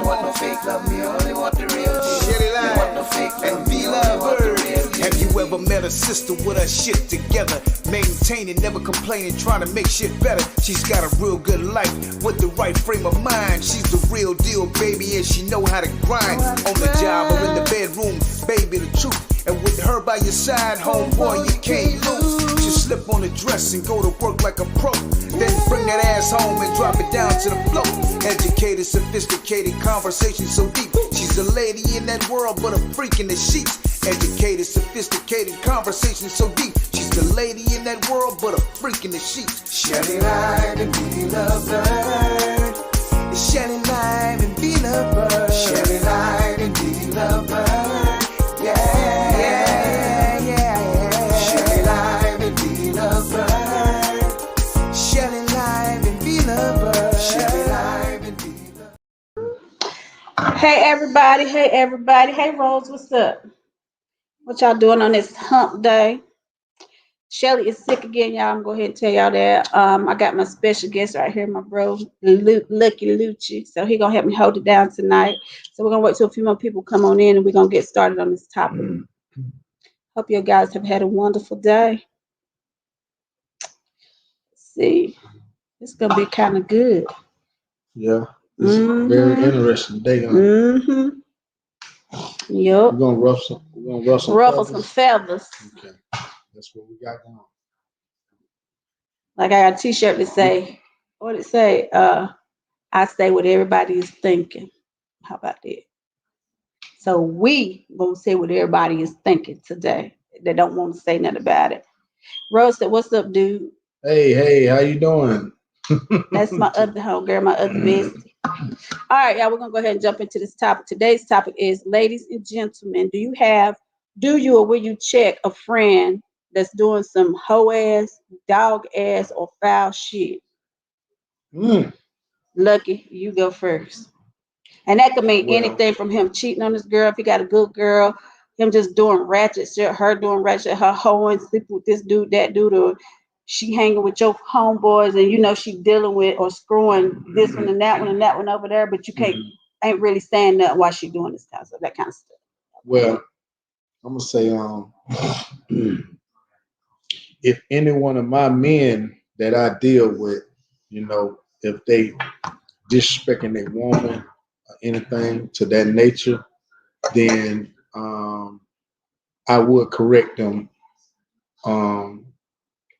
want no fake love, me only want the real deal. Shelly Line, want no fake love, and be lover. Have you ever met a sister with her shit together? Maintaining, never complaining, trying to make shit better. She's got a real good life with the right frame of mind. She's the real deal, baby, and she know how to grind. On the job or in the bedroom, baby, the truth. And with her by your side, homeboy, you can't lose. You slip on the dress and go to work like a pro. Then bring that ass home and drop it down to the floor. Educated, sophisticated, conversation so deep. She's a lady in that world, but a freak in the sheets. Educated, sophisticated, conversation so deep. She's the lady in that world, but a freak in the sheets. Shelly Line and be lovebird. Shelly Line and be lovebird. Shelly Line and be lovebird. Yeah, yeah, yeah. Shelly Line and be lovebird. Shelly Line and be lovebird. Shelly Line and be lovebird. Hey everybody, hey everybody. Hey Rose, what's up? What y'all doing on this hump day? Shelly is sick again, y'all. I'm going to go ahead and tell y'all that. I got my special guest right here, my bro, Lucky Lucci. So he going to help me hold it down tonight. So we're going to wait till a few more people come on in and we're going to get started on this topic. Hope you guys have had a wonderful day. Let's see. It's going to be kind of good. Yeah. It's a very interesting day. Mm-hmm. Yup. We're gonna ruffle some feathers. Okay. That's what we got going on. Like I got a t-shirt that say, what did it say? I say what everybody is thinking. How about that? So we gonna say what everybody is thinking today. They don't want to say nothing about it. Rose said, what's up, dude? Hey, how you doing? That's my other homegirl, my other bestie. All right, y'all, we're gonna go ahead and jump into this topic. Today's topic is, ladies and gentlemen, do you or will you check a friend that's doing some hoe ass, dog ass, or foul shit? Lucky, you go first. And that could mean anything from him cheating on his girl, if he got a good girl, him just doing ratchet shit, her doing ratchet, her hoeing, sleeping with this dude, that dude, or she hanging with your homeboys and you know she dealing with or screwing this one and that one over there, but you can't ain't really saying nothing while she doing this kind of stuff, that kind of stuff. Well, I'm gonna say if any one of my men that I deal with, you know, if they disrespecting their woman or anything to that nature, then I would correct them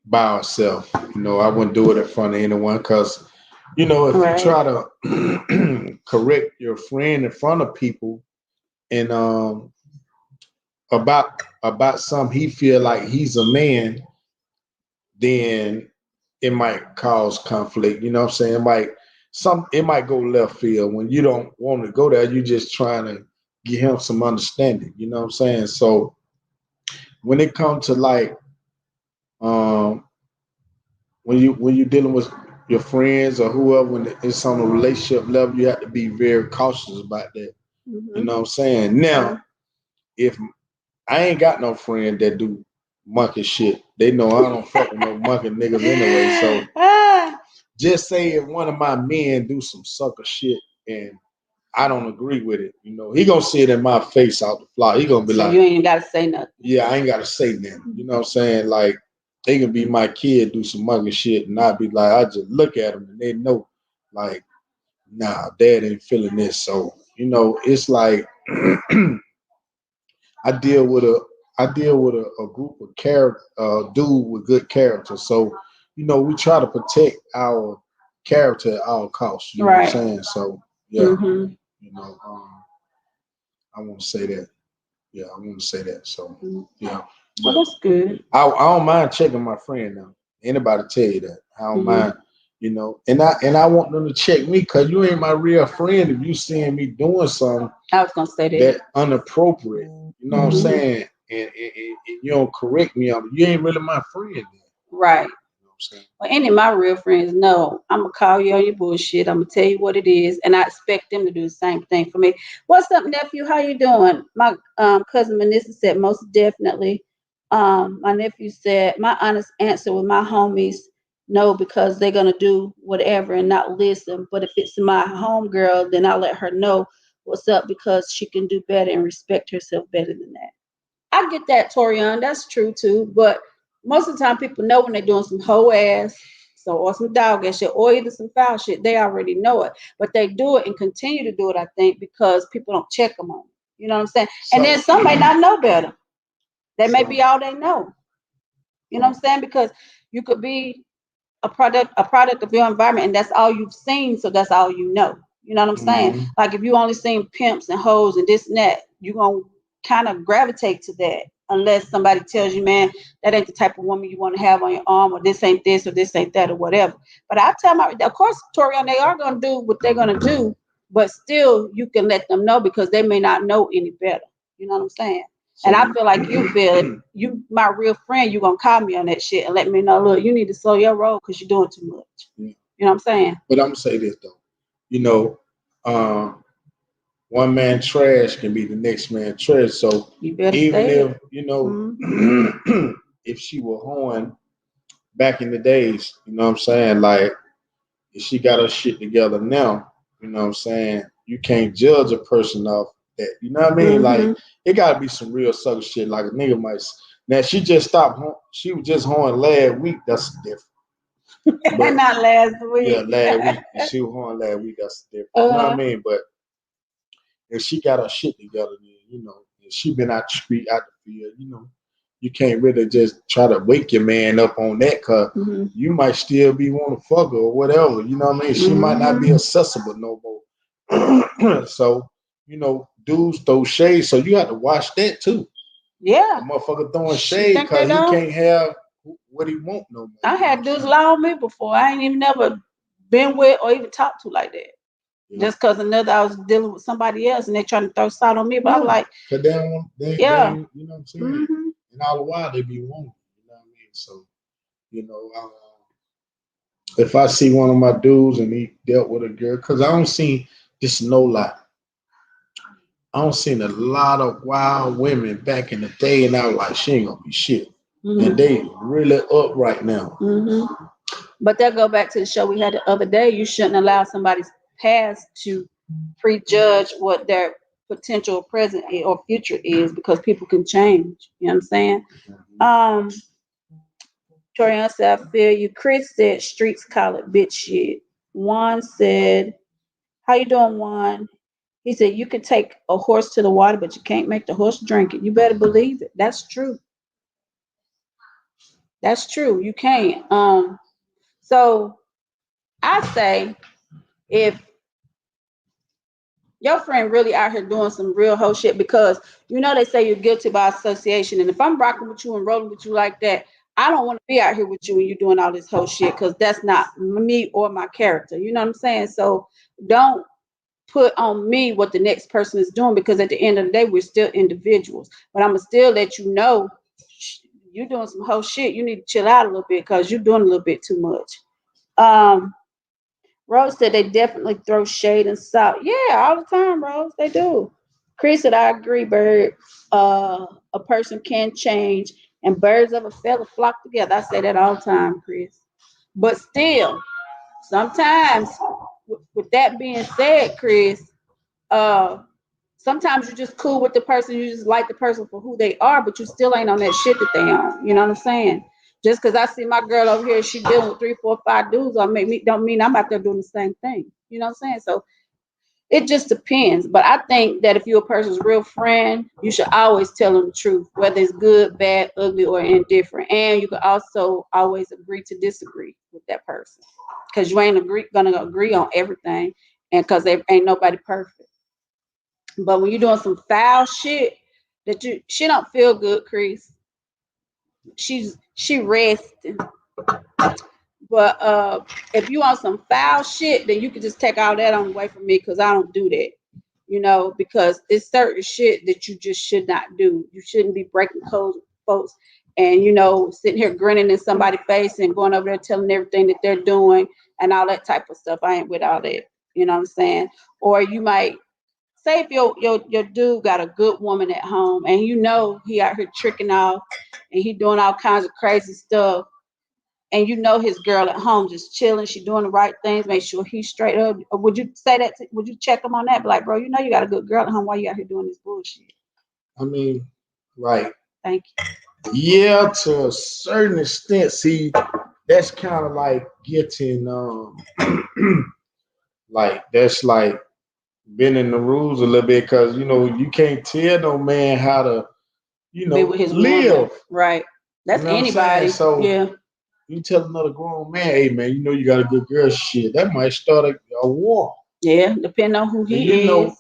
by ourselves. You know, I wouldn't do it in front of anyone because, you know, if you try to correct your friend in front of people and about something he feel like he's a man, then it might cause conflict. You know what I'm saying? It might go left field when you don't want to go there. You're just trying to give him some understanding. You know what I'm saying? So when it comes to like when you're dealing with your friends or whoever, when it's on a relationship level, you have to be very cautious about that. You know what I'm saying? Now, if I ain't got no friend that do monkey shit, they know I don't fuck with no monkey niggas anyway. So just say if one of my men do some sucker shit and I don't agree with it, you know, he gonna see it in my face out the fly. He gonna be like, you ain't gotta say nothing. Yeah, I ain't gotta say nothing. You know what I'm saying? Like, they can be my kid, do some monkey shit, and I'd be like, I just look at them and they know, like, nah, dad ain't feeling this. So, you know, it's like I deal with a group of character, dude with good character. So, you know, we try to protect our character at all costs. You know what I'm saying? So, yeah, you know, I want to say that. Yeah, I want to say that. So, yeah. Well, that's good. I don't mind checking my friend now. Anybody tell you that? I don't mind, you know. And I want them to check me because you ain't my real friend if you seeing me doing something. I was gonna say that inappropriate. You know what I'm saying? And you don't correct me on it. You ain't really my friend then. Right. You know what I'm saying? Well, any of my real friends know I'm gonna call you on your bullshit. I'm gonna tell you what it is, and I expect them to do the same thing for me. What's up, nephew? How you doing? My cousin Manissa said most definitely. My nephew said my honest answer with my homies no, because they're gonna do whatever and not listen. But if it's my homegirl, then I'll let her know what's up because she can do better and respect herself better than that. I get that, Torian. That's true too. But most of the time, people know when they're doing some hoe ass, so or some dog ass shit, or either some foul shit. They already know it, but they do it and continue to do it. I think because people don't check them on it. You know what I'm saying? And then some may not know better. That may be all they know. You know what I'm saying? Because you could be a product of your environment, and that's all you've seen, so that's all you know. You know what I'm saying? Like if you only seen pimps and hoes and this and that, you're gonna kind of gravitate to that unless somebody tells you, man, that ain't the type of woman you want to have on your arm, or this ain't this or this ain't that or whatever. But I tell my, of course, Torian, they are gonna do what they're gonna do, but still you can let them know because they may not know any better. You know what I'm saying? And I feel like you feel if you my real friend, you gonna call me on that shit and let me know, look, you need to slow your roll because you're doing too much. Yeah. You know what I'm saying? But I'm gonna say this though, you know, one man trash can be the next man trash. So You better even stay. if you know, if she were hoeing back in the days, you know what I'm saying, like if she got her shit together now, you know what I'm saying, you can't judge a person off that. You know what I mean? Like it gotta be some real sucker shit. Like a nigga might. Now she just stopped. She was just hoeing last week. That's different. But Not last yeah, week. last week she was hoeing last week. That's different. You know what I mean? But if she got her shit together, then you know, and she been out the street, out the field, you know, you can't really just try to wake your man up on that because you might still be want to fuck her or whatever. You know what I mean? She might not be accessible no more. So, you know, dudes throw shade, so you have to watch that too. Yeah. The motherfucker throwing shade because he can't have what he want no more. I had dudes lie on me before. I ain't even never been with or even talked to like that. Just because another I was dealing with somebody else and they trying to throw salt on me, but I was like, cause they, you know what I'm saying? And all the while they be wanting, you know what I mean? So, you know, if I see one of my dudes and he dealt with a girl, cause I don't see this no lie. I don't seen a lot of wild women back in the day, and I was like, she ain't gonna be shit. And they really up right now. But that go back to the show we had the other day. You shouldn't allow somebody's past to prejudge what their potential present or future is because people can change. You know what I'm saying? Torian said, I feel you. Chris said, streets call it bitch shit. Juan said, how you doing, Juan? He said, you can take a horse to the water, but you can't make the horse drink it. You better believe it. That's true. That's true. You can't. So I say if your friend really out here doing some real whole shit because you know they say you're guilty by association. And if I'm rocking with you and rolling with you like that, I don't want to be out here with you when you're doing all this whole shit because that's not me or my character. You know what I'm saying? So don't put on me what the next person is doing because at the end of the day, we're still individuals. But I'm going to still let you know you're doing some whole shit. You need to chill out a little bit because you're doing a little bit too much. Rose said they definitely throw shade and salt. Yeah, all the time, Rose. They do. Chris said, I agree, Bird. A person can change and birds of a feather flock together. I say that all the time, Chris. But still, sometimes, with that being said, Chris, sometimes you're just cool with the person. You just like the person for who they are, but you still ain't on that shit that they on. You know what I'm saying? Just because I see my girl over here, she dealing with 3, 4, 5 dudes on me, don't mean I'm out there doing the same thing. You know what I'm saying? So it just depends. But I think that if you're a person's real friend, you should always tell them the truth, whether it's good, bad, ugly, or indifferent. And you can also always agree to disagree with that person because you ain't gonna agree on everything, and because there ain't nobody perfect. But when you're doing some foul shit she don't feel good, Chris. She resting. But if you want some foul shit, then you can just take all that on away from me because I don't do that. You know, because it's certain shit that you just should not do. You shouldn't be breaking codes with folks and sitting here grinning in somebody's face and going over there telling everything that they're doing and all that type of stuff. I ain't with all that. You know what I'm saying? Or you might say if your dude got a good woman at home and he out here tricking off and he doing all kinds of crazy stuff, and you know his girl at home just chilling, she doing the right things, make sure he's straight up. Or would you say that? Would you check him on that? Be like, bro, you know you got a good girl at home. Why you out here doing this bullshit? I mean, right. Thank you. Yeah, to a certain extent. See, that's kind of like getting like that's like bending the rules a little bit because you can't tell no man how to be with his live. woman. Right. That's anybody. So yeah. You tell another grown man, hey man, you got a good girl, shit. That might start a war. Yeah, depending on who he is.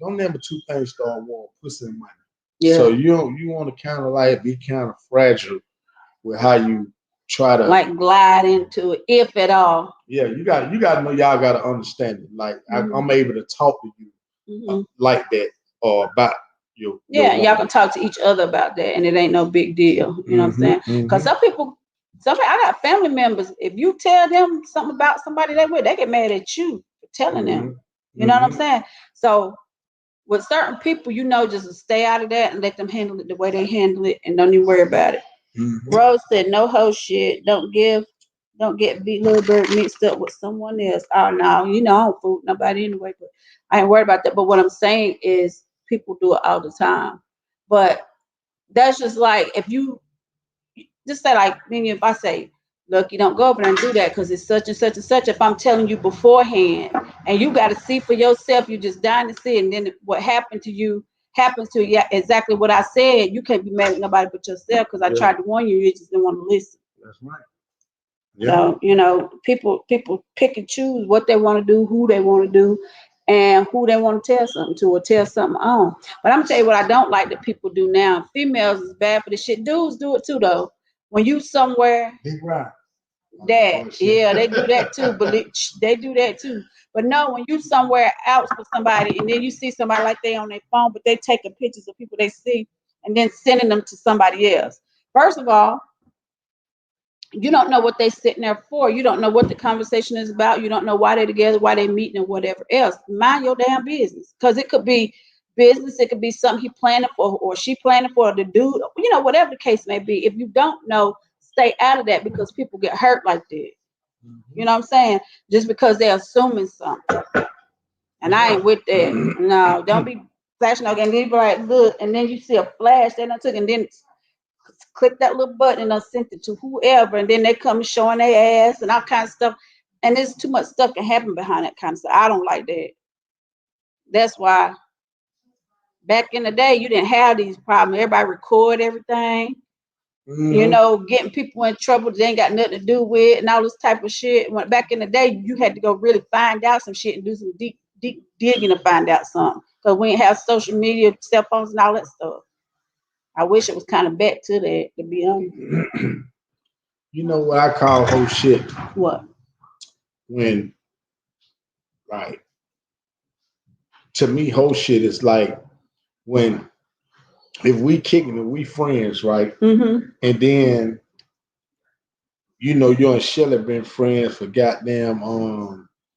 Don't never two things start a war, pussy and money. Yeah. So you want to kind of like be kind of fragile with how you try to like glide into it, if at all. Yeah, you got to know y'all got to understand it. Like I'm able to talk to you like that or about your y'all can talk to each other about that, and it ain't no big deal. You know what I'm saying? Because some people, I got family members. If you tell them something about somebody they get mad at you for telling them. You know what I'm saying? So with certain people, just stay out of that and let them handle it the way they handle it, and don't even worry about it. Rose said, "No hoe shit. Don't get Big Little Bird mixed up with someone else." Oh no, I don't fool nobody anyway, but I ain't worried about that. But what I'm saying is people do it all the time. But that's just like if you just say like maybe if I say, look, you don't go over there and do that because it's such and such and such. If I'm telling you beforehand and you got to see for yourself, you just dying to see, and then what happened to you happens to you exactly what I said. You can't be mad at nobody but yourself because I tried to warn you, you just didn't want to listen. That's right. Yeah. So, people pick and choose what they want to do, who they want to do, and who they want to tell something to or tell something on. But I'm going to tell you what I don't like that people do now. Females is bad for this shit. Dudes do it too, though. When you somewhere, Big rock. they do that too. But they do that too. But no, when you somewhere else with somebody and then you see somebody like they on their phone, but they taking pictures of people they see and then sending them to somebody else. First of all, you don't know what they're sitting there for. You don't know what the conversation is about. You don't know why they're together, why they're meeting, and whatever else. Mind your damn business. Because it could be business. It could be something he planning for or she planning for the dude. Whatever the case may be. If you don't know, stay out of that because people get hurt like that. You know what I'm saying? Just because they're assuming something. And I ain't with that. No, don't be flashing again. Then be like, look, and then you see a flash that I took, and then click that little button and I sent it to whoever, and then they come showing their ass and all kinds of stuff. And there's too much stuff can happen behind that kind of stuff. I don't like that. That's why back in the day you didn't have these problems. Everybody record everything. Getting people in trouble they ain't got nothing to do with and all this type of shit. When back in the day you had to go really find out some shit and do some deep digging to find out something. Because we didn't have social media, cell phones and all that stuff. I wish it was kind of back to that, to be honest. You know what I call whole shit? What? When, like, to me, whole shit is like when, if we kicking it, we friends, right? And then, you and Shelly been friends for goddamn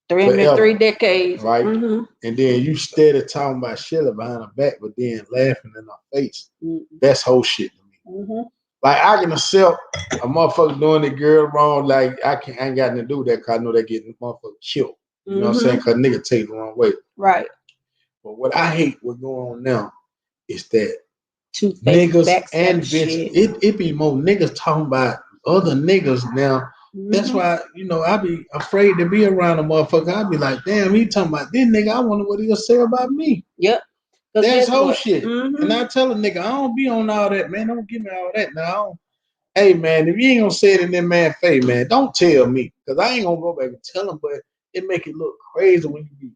forever, 3 decades, right? And then you steady talking about Shelly behind her back, but then laughing in her face. That's whole shit to me. Like I can accept a motherfucker doing the girl wrong. Like I ain't got nothing to do with that because I know they getting motherfucker killed. You know what I'm saying? Because nigga take the wrong way. Right. But what I hate what's going on now is that niggas and bitches, it be more niggas talking about other niggas now. That's why, I be afraid to be around a motherfucker. I be like, damn, he talking about this nigga. I wonder what he'll say about me. Yep. That's whole shit. And I tell a nigga, I don't be on all that, man. Don't give me all that now. Hey, man, if you ain't gonna say it in that man's face, man, don't tell me. Because I ain't gonna go back and tell him, but it make it look crazy when you be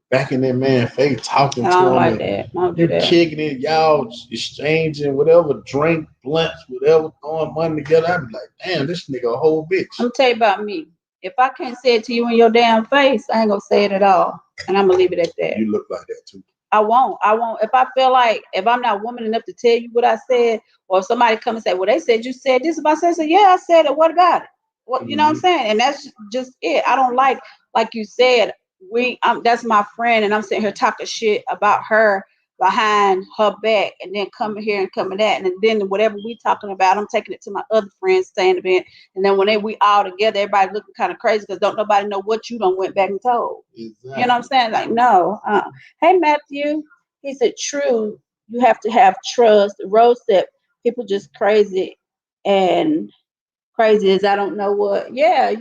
back in that man's face talking to him. Like that. You kicking it, y'all exchanging whatever, drink, blunts, whatever, throwing money together. I be like, damn, this nigga a whole bitch. I'm tell you about me. If I can't say it to you in your damn face, I ain't gonna say it at all. And I'm gonna leave it at that. You look like that too. I won't. If I feel like, if I'm not woman enough to tell you what I said, or if somebody come and say, well, they said you said this about I said, yeah, I said it. What about it? What, you know what I'm saying? And that's just it. I don't like you said, that's my friend, and I'm sitting here talking shit about her behind her back and then coming here and coming that. And then whatever we talking about, I'm taking it to my other friends saying it. And then when we all together, everybody looking kind of crazy because don't nobody know what you done went back and told. Exactly. You know what I'm saying? Like, no. Hey, Matthew. He said, true. You have to have trust. Rose said, people just crazy and crazy as I don't know what. Yeah,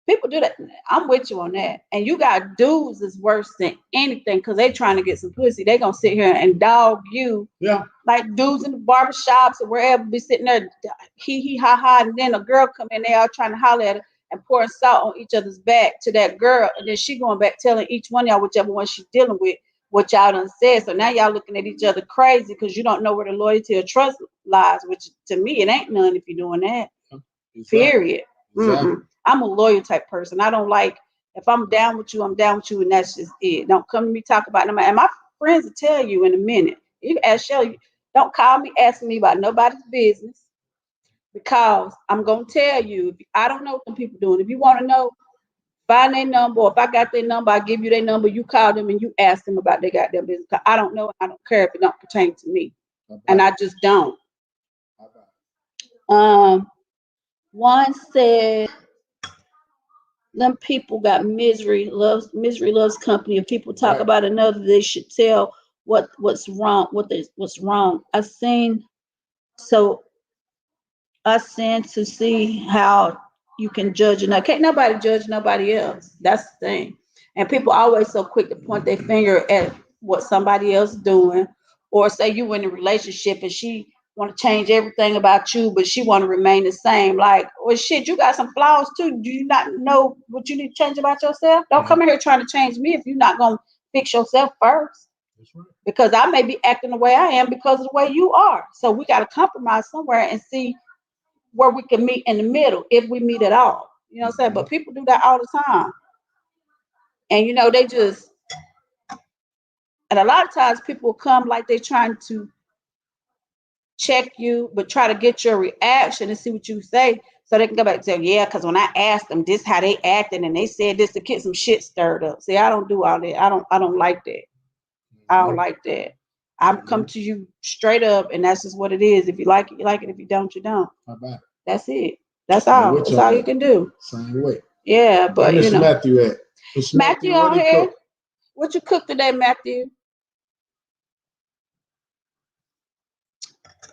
people do that. I'm with you on that. And you got dudes is worse than anything because they trying to get some pussy. They gonna sit here and dog you. Yeah. Like dudes in the barbershops or wherever be sitting there, hee ha ha, and then a girl come in, they all trying to holler at her and pouring salt on each other's back to that girl, and then she going back telling each one of y'all, whichever one she's dealing with, what y'all done said. So now y'all looking at each other crazy because you don't know where the loyalty or trust lies, which to me it ain't none if you're doing that. Exactly. Period. Exactly. I'm a loyal type person. I don't like, if I'm down with you, I'm down with you, and that's just it. Don't come to me talk about nobody. And my friends will tell you in a minute. You ask Shelly, don't call me asking me about nobody's business because I'm gonna tell you. I don't know what them people doing. If you want to know, find their number. Or if I got their number, I give you their number. You call them and you ask them about their goddamn business. Cause I don't know. I don't care if it don't pertain to me, and I just don't. One said, them people got misery loves company. If people talk about another, they should tell what's wrong, what's wrong. I seen to see how you can judge another. Can't nobody judge nobody else. That's the thing. And people always so quick to point their finger at what somebody else doing, or say you in a relationship and she want to change everything about you, but she want to remain the same. Like, well, shit, you got some flaws too. Do you not know what you need to change about yourself? Don't come in here trying to change me if you're not gonna fix yourself first. That's right. Because I may be acting the way I am because of the way you are. So we got to compromise somewhere and see where we can meet in the middle, if we meet at all. You know what I'm saying? But people do that all the time. And they just, and a lot of times people come like they're trying to check you, but try to get your reaction and see what you say so they can go back and say, yeah, because when I asked them this how they acted and they said this to get some shit stirred up. See, I don't do all that. I don't like that. I don't like that. I come to you straight up, and that's just what it is. If you like it, you like it. If you don't, you don't. That's it. That's all. That's all you can do. Same way. Yeah, but Where's Matthew at? Matthew on here. What you cook today, Matthew?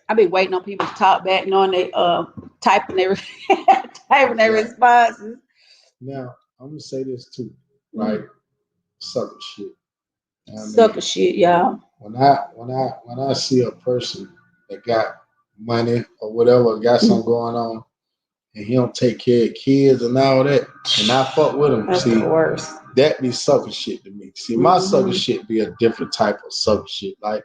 I be waiting on people to talk back, knowing they typing their responses. Now I'm gonna say this too, right? Sucker shit. Sucker shit, y'all. When I see a person that got money or whatever, got something going on, and he don't take care of kids and all that, and I fuck with him. That's the worst. That be sucker shit to me. See, my sucker shit be a different type of sucker shit. Like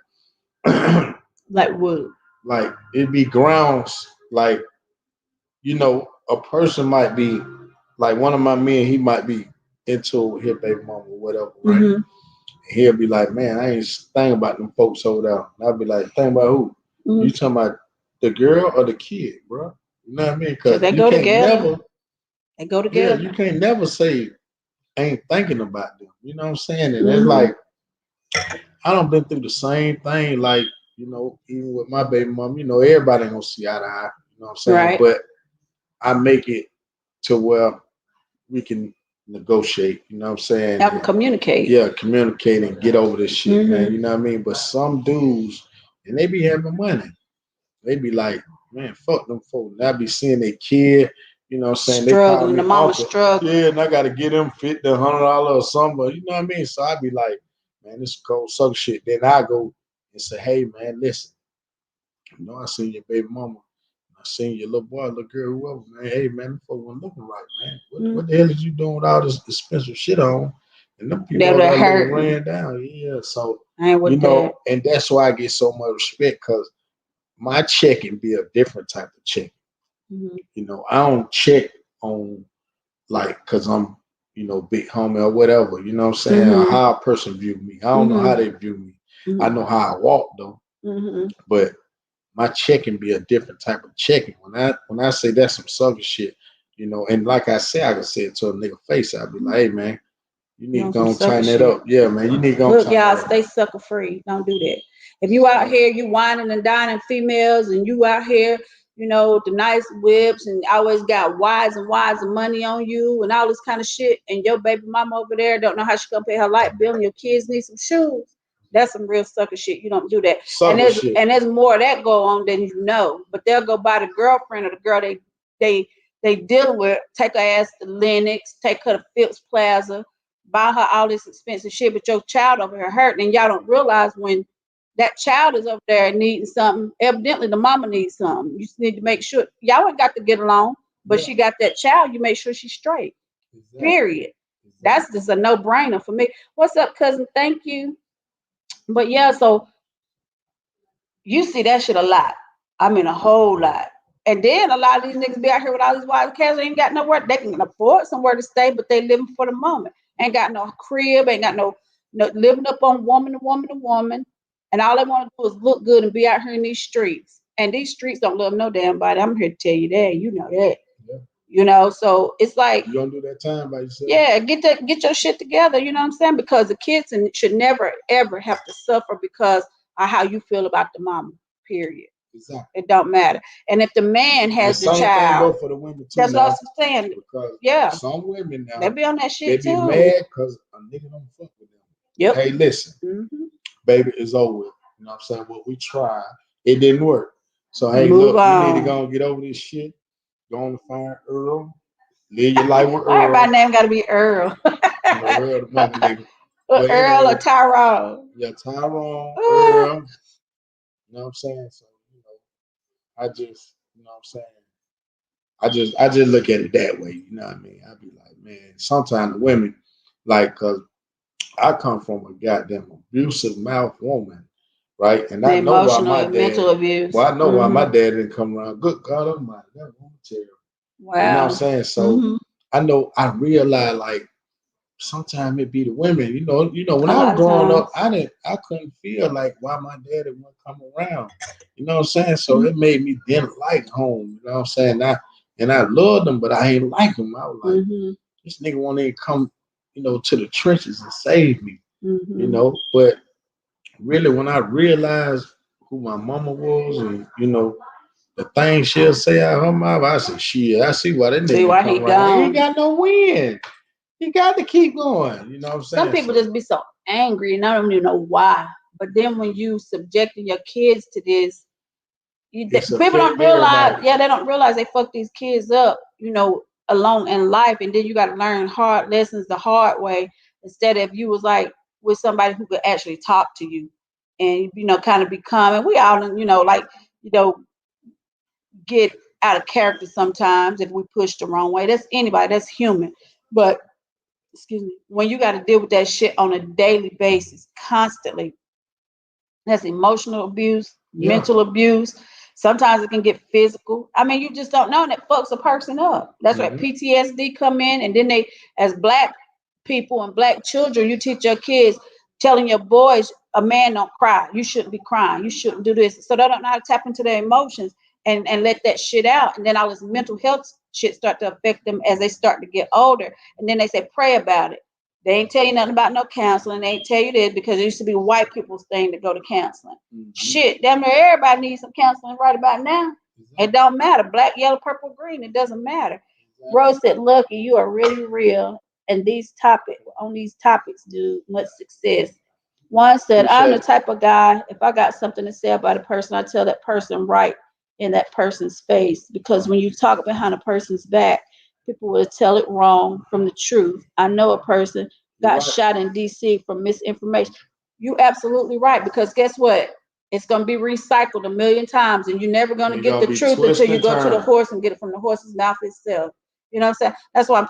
like what? Like it be grounds. Like a person might be like one of my men. He might be into his baby mama or whatever, right? Mm-hmm. He'll be like, man, I ain't thinking about them folks over there. And I'll be like, think about who? Mm-hmm. You talking about the girl or the kid, bro? You know what I mean? Because they go together. They go together. Yeah, you can't never say ain't thinking about them. You know what I'm saying? And it's like, I done been through the same thing. Like, even with my baby mom, everybody ain't gonna see eye to eye. You know what I'm saying? Right. But I make it to where we can negotiate, you know what I'm saying? Have to communicate. Yeah, communicate and get over this shit, man. You know what I mean? But some dudes, and they be having money. They be like, man, fuck them folks. And I be seeing their kid, you know what I'm saying? Struggling, the mama struggling. Yeah, and I gotta get them $50, $100 or something. You know what I mean? So I be like, man, this is cold suck shit. Then I go and say, hey man, listen, I seen your baby mama. I seen your little boy, little girl, whoever, man. Hey, man, them folks weren't looking right, man. What the hell is you doing with all this expensive shit on? And them people ran down. Yeah, so, and that's why I get so much respect because my checking be a different type of check. Mm-hmm. I don't check on, like, because I'm, big homie or whatever. You know what I'm saying? Mm-hmm. Or how a person view me. I don't know how they view me. Mm-hmm. I know how I walk, though. Mm-hmm. But my checking be a different type of checking. When I say that's some sucker shit, and like I said, I can say it to a nigga face. I'll be like, hey man, You need to go tighten that up. Yeah, man. You need to go look, y'all, stay sucker free. Don't do that. If you out here, you whining and dining females, and you out here, you know, the nice whips, and always got wides and wides of money on you, and all this kind of shit, and your baby mama over there don't know how she gonna pay her light bill, and your kids need some shoes. That's some real sucker shit. You don't do that. And there's more of that go on than you know. But they'll go buy the girlfriend or the girl they deal with, take her ass to Lennox, take her to Phipps Plaza, buy her all this expensive shit, but your child over here hurting, and y'all don't realize when that child is over there needing something, evidently the mama needs something. You just need to make sure y'all ain't got to get along, but she got that child, you make sure she's straight. Exactly. Period. Exactly. That's just a no-brainer for me. What's up, cousin? Thank you. But yeah, so you see that shit a lot. I mean a whole lot. And then a lot of these niggas be out here with all these wild cats, ain't got nowhere. They can afford somewhere to stay, but they living for the moment. Ain't got no crib, ain't got no living up on woman to woman to woman. And all they want to do is look good and be out here in these streets. And these streets don't love no damn body. I'm here to tell you that. You know that. Yeah. You know, so it's like you don't do that time by yourself. Yeah, get your shit together. You know what I'm saying? Because the kids should never ever have to suffer because of how you feel about the mama. Period. Exactly. It don't matter. And if the man has the child, for the women too, that's what I'm saying. Because some women now they be on that shit too. They be mad because a nigga don't fuck with them. Yep. Hey, listen, baby, it's over with. You know what I'm saying? Well, we tried. It didn't work. So hey, look, you need to go and get over this shit. Go on to find Earl. Live your life with Earl. Why everybody's name got to be Earl? Earl, the mother nigga. Earl or Tyrone. Yeah, Tyrone, Earl. You know what I'm saying? So, you know, I just, you know what I'm saying? I just look at it that way. You know what I mean? I be like, man, sometimes the women, like, cause I come from a goddamn abusive mouth woman, right? And I know why my dad, mental abuse. Well, I know why my dad didn't come around. Good God Almighty, that woman terrible. Wow. You know what I'm saying? So I realize like sometimes it be the women. You know, when I was growing up, I couldn't feel like why my daddy wouldn't come around. You know what I'm saying? So it made me didn't like home. You know what I'm saying? I loved them, but I ain't like them. I was like, this nigga won't even come, you know, to the trenches and save me. You know, but really when I realized who my mama was and, you know, the things she'll say out of her mouth, I said, shit, I see why that nigga come around. He ain't got no win. He got to keep going. You know what I'm saying? Some people just be so angry and I don't even know why. But then when you subjecting your kids to this, people don't realize, they don't realize they fuck these kids up, you know, along in life. And then you got to learn hard lessons the hard way instead of if you was like with somebody who could actually talk to you and, you know, kind of be calm. And we all, you know, like, you know, get out of character sometimes if we push the wrong way. That's anybody, that's human. But excuse me, when you got to deal with that shit on a daily basis, constantly, that's emotional abuse, mental abuse. Sometimes it can get physical. I mean, you just don't know, and it fucks a person up. That's why PTSD come in, and then they, as black people and black children, you teach your kids, telling your boys, a man don't cry. You shouldn't be crying. You shouldn't do this. So they don't know how to tap into their emotions and let that shit out. And then all this mental health shit start to affect them as they start to get older. And then they say, pray about it. They ain't tell you nothing about no counseling. They ain't tell you this because it used to be white people's thing to go to counseling. Shit, damn near everybody needs some counseling right about now. It don't matter. Black, yellow, purple, green. It doesn't matter. Rose said, Lucky, you are really real. And these topics, dude, much success. One said, I'm the type of guy, if I got something to say about a person, I tell that person right in that person's face. Because when you talk behind a person's back, people will tell it wrong from the truth. I know a person got shot in DC from misinformation. You absolutely right, because guess what? It's going to be recycled a million times, and you're never going to get the truth until you go to the horse and get it from the horse's mouth itself. You know what I'm saying? That's why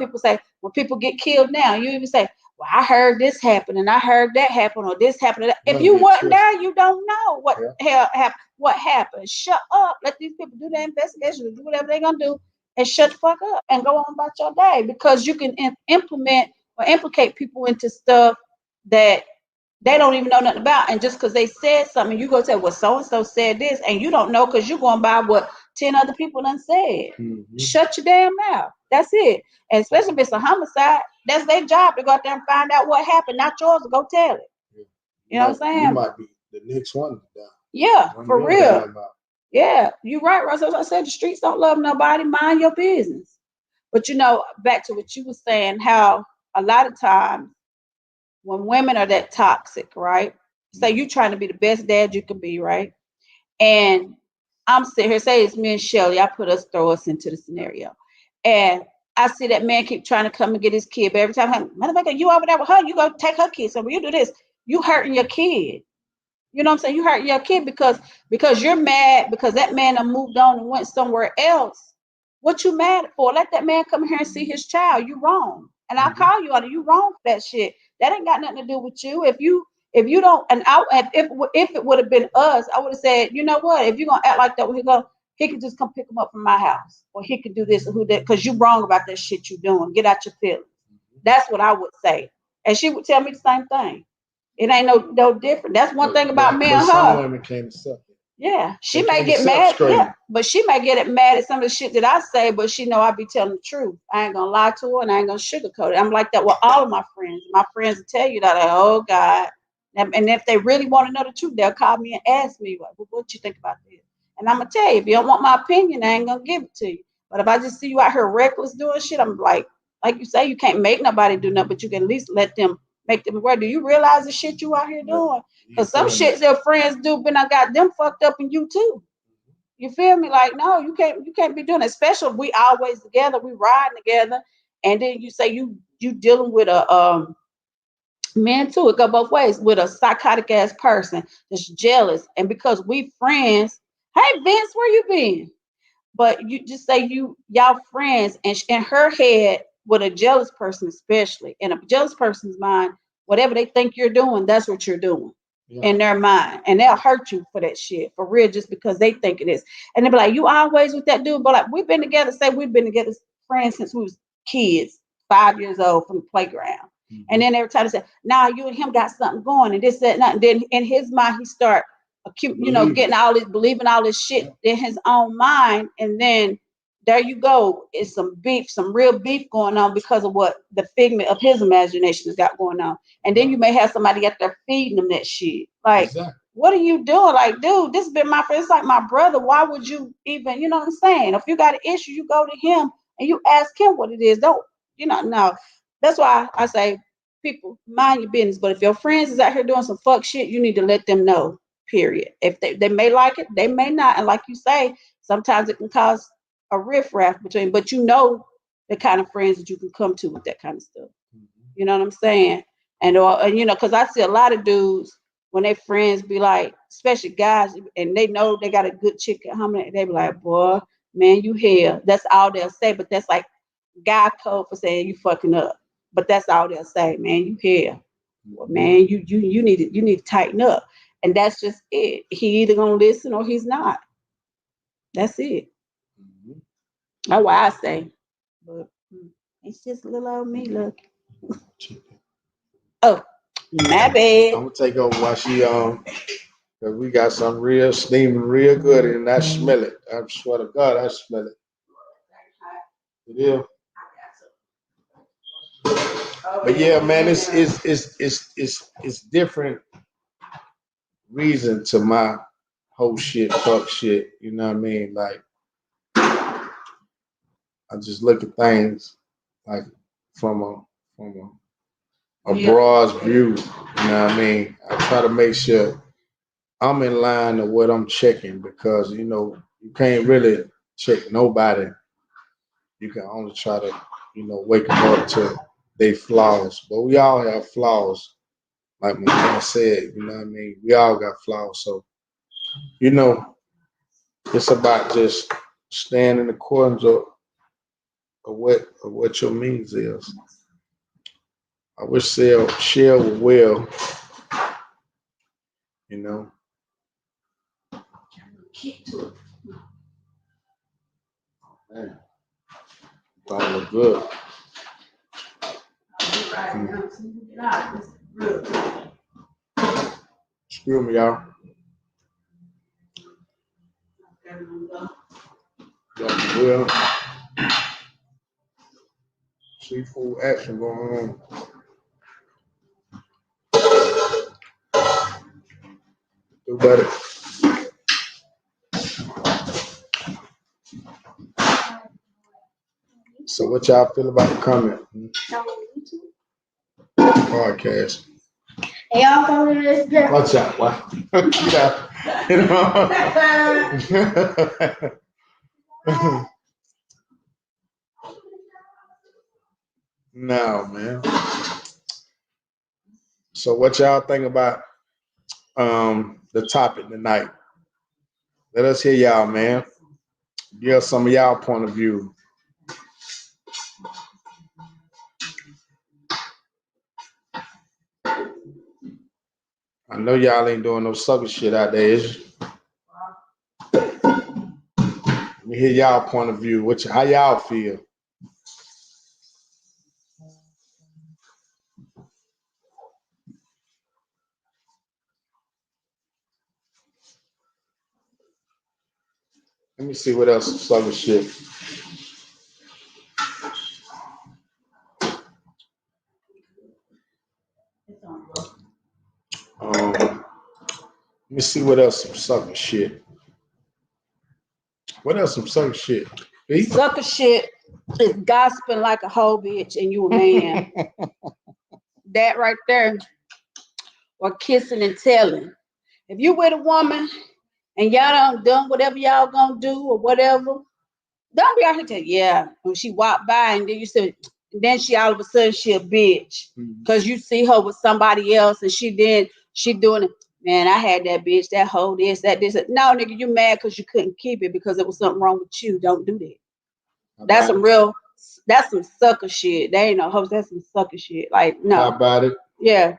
when people get killed now, you even say, well, I heard this happen, and I heard that happen, or this happened. If you weren't there, you don't know what hell happened. What happened? Shut up. Let these people do their investigation and do whatever they're going to do, and shut the fuck up and go on about your day, because you can implement or implicate people into stuff that they don't even know nothing about. And just because they said something, you go say, well, so-and-so said this, and you don't know because you're going by what 10 other people done said. Shut your damn mouth. That's it. And especially if it's a homicide, That's their job to go out there and find out what happened, not yours to go tell it. You know what I'm saying? You might be the next one to die. Yeah, for real. Yeah, you're right, Russ. As I said, the streets don't love nobody. Mind your business. But you know, back to what you were saying, how a lot of times when women are that toxic, right? Say you trying to be the best dad you can be, right? And I'm sitting here, say it's me and Shelly. I throw us into the scenario. And I see that man keep trying to come and get his kid. But every time, motherfucker, you over there with her, you go take her kid. So when you do this, you hurting your kid. You know what I'm saying? You hurt your kid because you're mad because that man done moved on and went somewhere else. What you mad for? Let that man come here and see his child. You wrong. And I call you on it. You wrong for that shit. That ain't got nothing to do with you. If you don't, and if it would have been us, I would have said, you know what? If you're gonna act like that, he could just come pick him up from my house, or he could do this or who that, because you wrong about that shit you doing. Get out your feelings. That's what I would say, and she would tell me the same thing. It ain't no different. That's one thing about me and her. Some women can't accept it. Yeah, she may get mad. Yeah, but she may get mad at some of the shit that I say. But she know I be telling the truth. I ain't gonna lie to her, and I ain't gonna sugarcoat it. I'm like that with all of my friends. My friends will tell you that, like, oh God. And if they really want to know the truth, they'll call me and ask me, what you think about this? And I'm gonna tell you, if you don't want my opinion, I ain't gonna give it to you. But if I just see you out here reckless doing shit, I'm like you say, you can't make nobody do nothing, but you can at least make them aware. Do you realize the shit you out here doing? Because some shit their friends do, but I got them fucked up and you too. You feel me? Like, no, you can't be doing it. Especially if we always together, we riding together, and then you say you dealing with a man too. It go both ways with a psychotic ass person that's jealous, and because we friends, hey Vince, where you been? But you just say y'all friends, and in her head, with a jealous person, especially in a jealous person's mind, whatever they think you're doing, that's what you're doing in their mind, and they'll hurt you for that shit for real, just because they think it is. And they'll be like, you always with that dude, but like we've been together. Say we've been together friends since we was kids, 5 years old from the playground. And then every time they say, nah, you and him got something going, and this, that, and that. And then in his mind, he start getting believing all this shit in his own mind. And then there you go. It's some real beef going on because of what the figment of his imagination has got going on. And then you may have somebody out there feeding them that shit. Like, what are you doing? Like, dude, this has been my friend. It's like my brother. Why would you even, you know what I'm saying? If you got an issue, you go to him and you ask him what it is. Don't, no. That's why I say, people, mind your business. But if your friends is out here doing some fuck shit, you need to let them know, period. If they may like it, they may not. And like you say, sometimes it can cause a riffraff between, but the kind of friends that you can come to with that kind of stuff. You know what I'm saying? And because I see a lot of dudes when their friends be like, especially guys, and they know they got a good chick at home, they be like, boy, man, you hell. That's all they'll say. But that's like guy code for saying you fucking up. But that's all they'll say, man, you hell. Well, man, you need to tighten up. And that's just it. He either gonna listen or he's not. That's it. That's why I say. But it's just little old me, look. Oh, my bad. I'm gonna take over while she cause we got some real steaming real good and I smell it. I swear to God, I smell it. It is. But yeah, man, it's different reason to my whole shit, fuck shit. You know what I mean? Like, I just look at things like from a broad view. You know what I mean? I try to make sure I'm in line of what I'm checking because you can't really check nobody. You can only try to wake them up to their flaws. But we all have flaws, like my man said. You know what I mean? We all got flaws. So it's about just staying in the corners of what your means is. I wish Shell were well, you know. Man, thought it looked good. Screw me, y'all. Well, Seafood action going on. Do better. So what y'all feel about the comment? Podcast. Hey, y'all coming to this? Watch out. Watch. Get out. No, man. So what y'all think about the topic tonight? Let us hear y'all, man. Give us some of y'all point of view. I know y'all ain't doing no sucker shit out there, is you? Let me hear y'all point of view. How y'all feel? Let me see what else is sucker shit. Let me see what else some sucker shit. What else some sucker shit? B? Sucker shit is gossiping like a whole bitch and you a man. That right there. Or kissing and telling. If you with a woman and y'all done whatever y'all gonna do or whatever, don't be out here telling, yeah, when she walked by and then you said, then she all of a sudden she a bitch. Because you see her with somebody else and she doing it. Man, I had that bitch, that hoe, this, that, this. No, nigga, you mad because you couldn't keep it because there was something wrong with you. Don't do that. That's some sucker shit. They ain't no hoes. That's some sucker shit. Like, no. How about it? Yeah.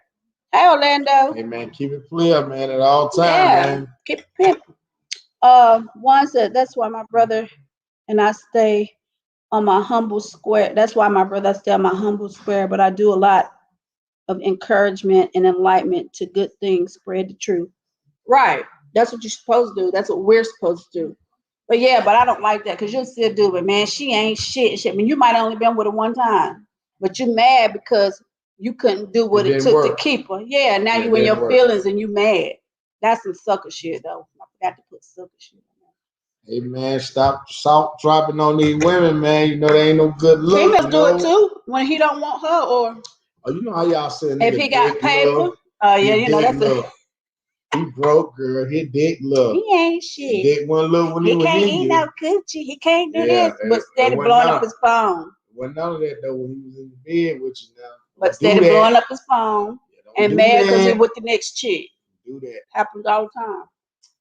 Hey, Orlando. Hey, man, keep it clear, man, at all times, man. Keep it pimping. One said, that's why my brother and I stay on my humble square. That's why my brother stay on my humble square, but I do a lot of encouragement and enlightenment to good things, spread the truth. Right. That's what you're supposed to do. That's what we're supposed to do. But yeah, but I don't like that because you'll still do it, man. She ain't shit. I mean, you might only been with her one time, but you mad because you couldn't do what it took to keep her. Yeah, now you in your feelings and you mad. That's some sucker shit, though. I forgot to put sucker shit on there. Hey, man, stop salt dropping on these women, man. You know they ain't no good look. Females do it too when he don't want her or. Oh, you know how y'all say if he got paper. Oh yeah, you know that's a. He broke, girl. He dick love. He ain't shit. Dick one love when he was in you. He can't eat no coochie. He can't do this. But steady blowing up his phone. Wasn't none of that though when he was in the bed with you now. But steady blowing up his phone and mad because he with the next chick. Do that. Happens all the time.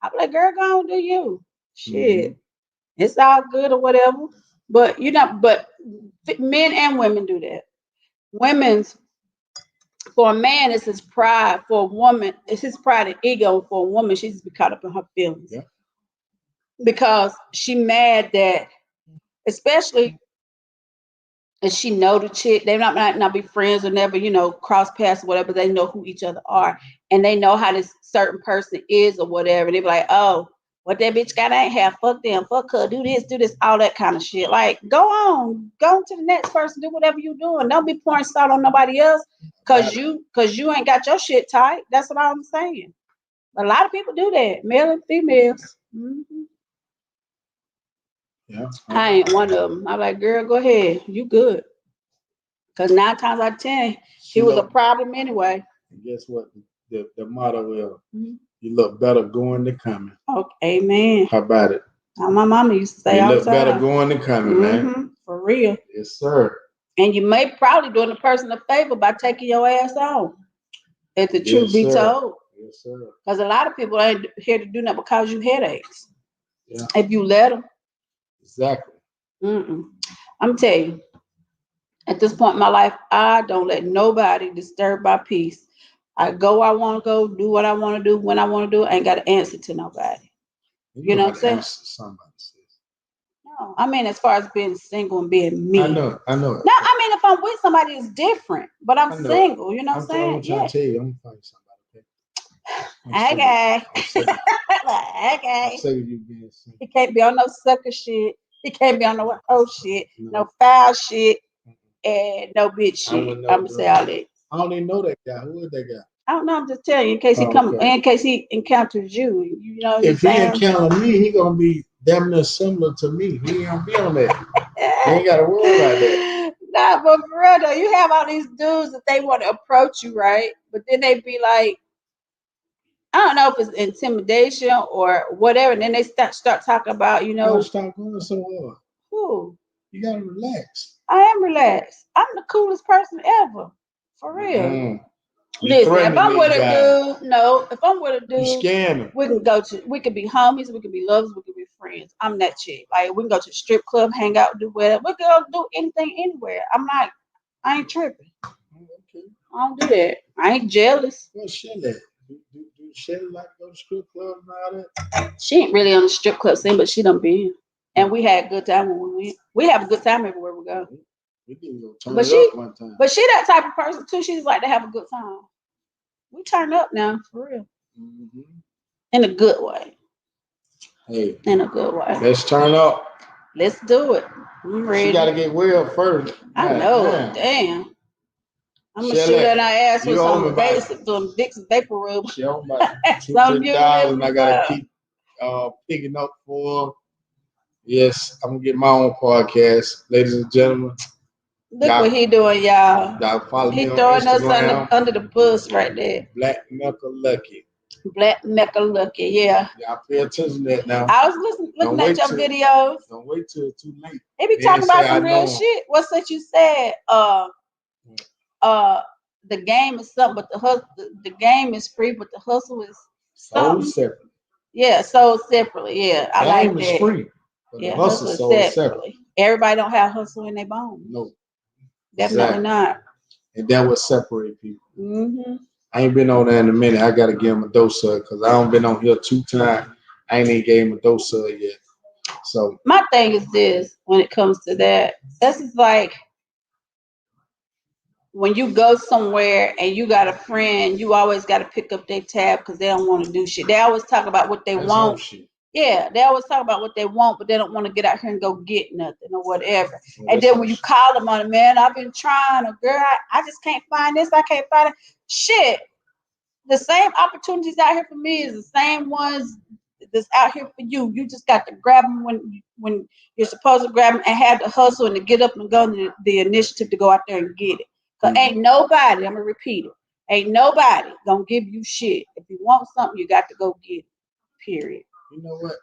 I'm like, girl, go on, do you. Shit. It's all good or whatever. But but men and women do that. For a man, it's his pride. For a woman, it's his pride and ego. For a woman, she just be caught up in her feelings. Yeah. Because she mad that, especially if she know the chick, they might not be friends or never, cross paths or whatever. They know who each other are. And they know how this certain person is or whatever. And they be like, oh, what that bitch got ain't have. Fuck them. Fuck her. Do this, all that kind of shit. Like, go on to the next person. Do whatever you doing. Don't be pouring salt on nobody else because you ain't got your shit tight. That's what I'm saying. A lot of people do that, male and females. Mm-hmm. Yeah. I ain't one of them. I'm like, girl, go ahead. You good. Because 9 times out of 10, he was a problem anyway. And guess what? The motto is, you look better going than coming. Okay, amen. How about it? How my mama used to say all the time. You look better going than coming, man. For real. Yes, sir. And you may probably doing the person a favor by taking your ass on. If the truth be told. Yes, sir. Because a lot of people ain't here to do that because you headaches. Yeah. If you let them. Exactly. I'm telling you, at this point in my life, I don't let nobody disturb my peace. I go where I want to go, do what I want to do, when I want to do it. I ain't got to answer to nobody. You know what I'm saying? Answer somebody says. No, I mean, as far as being single and being me. I know. No, I mean, if I'm with somebody, it's different. But I'm single, you know what I'm saying? I'm trying to tell you, I'm going to find somebody. Okay. I'm saying you being single. He can't be on no sucker shit. He can't be on no hoe shit, no foul shit. and no bitch shit. I'm gonna say all that. I don't even know that guy. Who is that guy? I don't know. I'm just telling you in case he in case he encounters you. You know, if he encounter me, he gonna be damn near similar to me. He ain't gonna be on that. You ain't gotta worry about that. Nah, but for real though, you have all these dudes that they want to approach you, right? But then they be like, I don't know if it's intimidation or whatever. And then they start talking about, you know, stop going so hard. Who? You gotta relax. I am relaxed. I'm the coolest person ever. For real. Mm-hmm. Listen, if I'm with a dude, if I'm with a dude, we can be homies, we can be lovers, we can be friends. I'm that chick. Like we can go to the strip club, hang out, do whatever. We can go do anything anywhere. I ain't tripping. Okay. I don't do that. I ain't jealous. What's Shelly? Do Shelly like to go to strip club and all that? She ain't really on the strip club scene, but she done been. And we had a good time when we went. We have a good time everywhere we go. We didn't go turn it up one time. But she that type of person too. She's like to have a good time. We turn up now, for real. Mm-hmm. In a good way. Hey. In a good way. Let's turn up. Let's do it. I'm ready. She got to get well first. I know. Damn. I'm going to shoot her in her ass with some Dixon Vapor Rub. She on about $250 and I got to keep picking up for her. Yes, I'm going to get my own podcast. Ladies and gentlemen. Look what he doing, y'all. Y'all follow me on throwing Instagram. us under the bus right there. Black Mecca Lucky. Black Mecca Lucky, yeah. Y'all pay attention to that now. I was looking at your videos. Don't wait till it's too late. They be talking about some real shit. What's that you said? The game is something, but the game is free, but the hustle is something. Sold separately. Yeah, sold separately. Yeah, I like that. Game is free, but the hustle is sold separately. Everybody don't have hustle in their bones. No. Definitely not. And that would separate people. Mm-hmm. I ain't been on there in a minute. I got to give him a dose of it because I don't been on here 2 times. I ain't even gave him a dose of it yet. So my thing is this: when it comes to that, this is like when you go somewhere and you got a friend, you always got to pick up their tab because they don't want to do shit. They always talk about what they want. Yeah, they always talk about what they want, but they don't want to get out here and go get nothing or whatever. And then when you call them on it, man, I've been trying, or girl, I just can't find this, I can't find it. Shit, the same opportunities out here for me is the same ones that's out here for you. You just got to grab them when you're supposed to grab them and have the hustle and to get up and go the initiative to go out there and get it. Because ain't nobody, I'm going to repeat it, ain't nobody going to give you shit. If you want something, you got to go get it, period. You know what?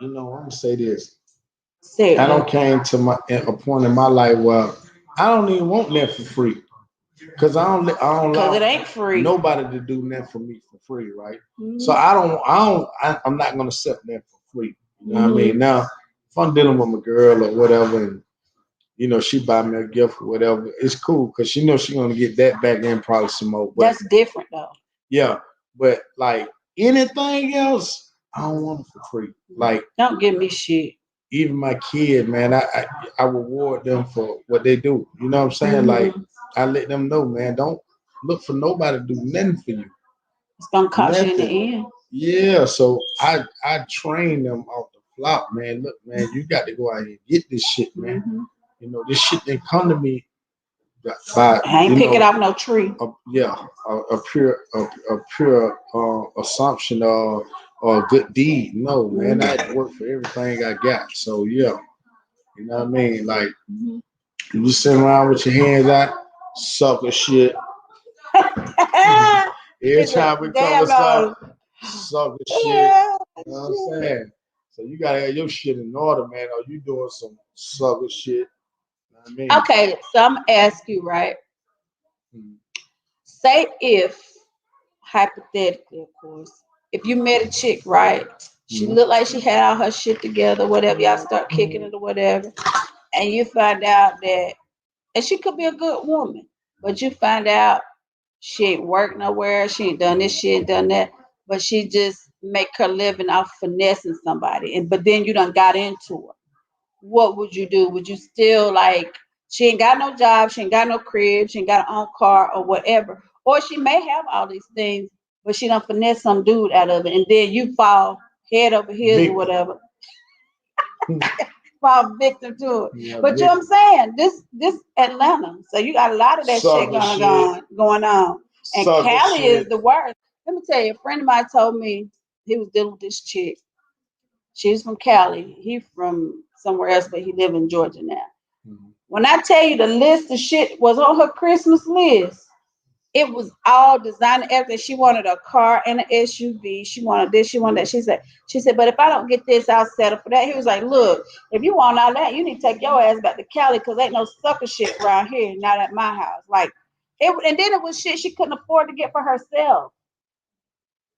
I'm gonna say this. I don't came to a point in my life where I don't even want that for free, because I don't because it ain't free. Nobody to do that for me for free, right? Mm-hmm. So I'm not gonna accept that for free. You know what I mean? Now, if I'm dealing with my girl or whatever, and she buy me a gift or whatever, it's cool because she knows she's gonna get that back and probably some more. But that's different though. Yeah, but like anything else, I don't want it for free. Like, don't give me shit. Even my kid, man, I reward them for what they do. You know what I'm saying? Mm-hmm. Like, I let them know, man, don't look for nobody to do nothing for you. It's gonna cost you in the end. Yeah, so I train them off the flop, man. Look, man, you got to go out here and get this shit, man. Mm-hmm. This shit didn't come to me by, I ain't picking off no tree. A pure assumption or a good deed. No, man, I had to work for everything I got. So yeah, you know what I mean? Like, you sitting around with your hands out, sucker shit. Every time we come with something, sucker shit. You know what I'm saying? So you gotta have your shit in order, man, or you doing some sucker shit. You know what I mean? Okay, so I'm gonna ask you, right? Say if, hypothetically, of course, if you met a chick, right? She looked like she had all her shit together, whatever, y'all start kicking it or whatever, and you find out that, and she could be a good woman, but you find out she ain't worked nowhere, she ain't done this, she ain't done that, but she just make her living off finessing somebody, but then you done got into her. What would you do? Would you still she ain't got no job, she ain't got no crib, she ain't got her own car or whatever. Or she may have all these things, but she done finesse some dude out of it, and then you fall head over heels or whatever. fall victim to it. Yeah, But you know what I'm saying? This Atlanta. So you got a lot of that shit going on. And Cali is the worst. Let me tell you, a friend of mine told me he was dealing with this chick. She's from Cali. He from somewhere else, but he live in Georgia now. Mm-hmm. When I tell you the list of shit was on her Christmas list, it was all designed everything. She wanted a car and an SUV. She wanted this, she wanted that. She said, but if I don't get this, I'll settle for that. He was like, look, if you want all that, you need to take your ass back to Cali because ain't no sucker shit around here, not at my house. Like it, and then it was shit she couldn't afford to get for herself.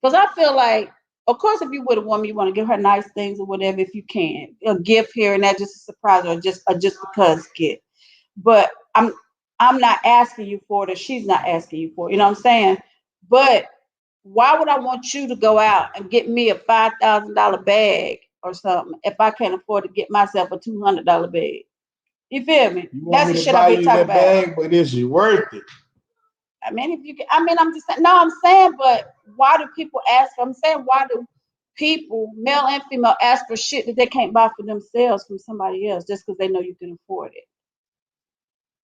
Because I feel like, of course, if you with a woman, you want to give her nice things or whatever if you can. A gift here and that, just a surprise or just because gift. But I'm not asking you for it, or she's not asking you for it. You know what I'm saying? But why would I want you to go out and get me a $5,000 bag or something if I can't afford to get myself a $200 bag? You feel me? You want That's me the shit I be talking about. Bag, but is it worth it? I mean, if you can, I mean, I'm just saying. No, I'm saying, but why do people ask? I'm saying, why do people, male and female, ask for shit that they can't buy for themselves from somebody else just because they know you can afford it?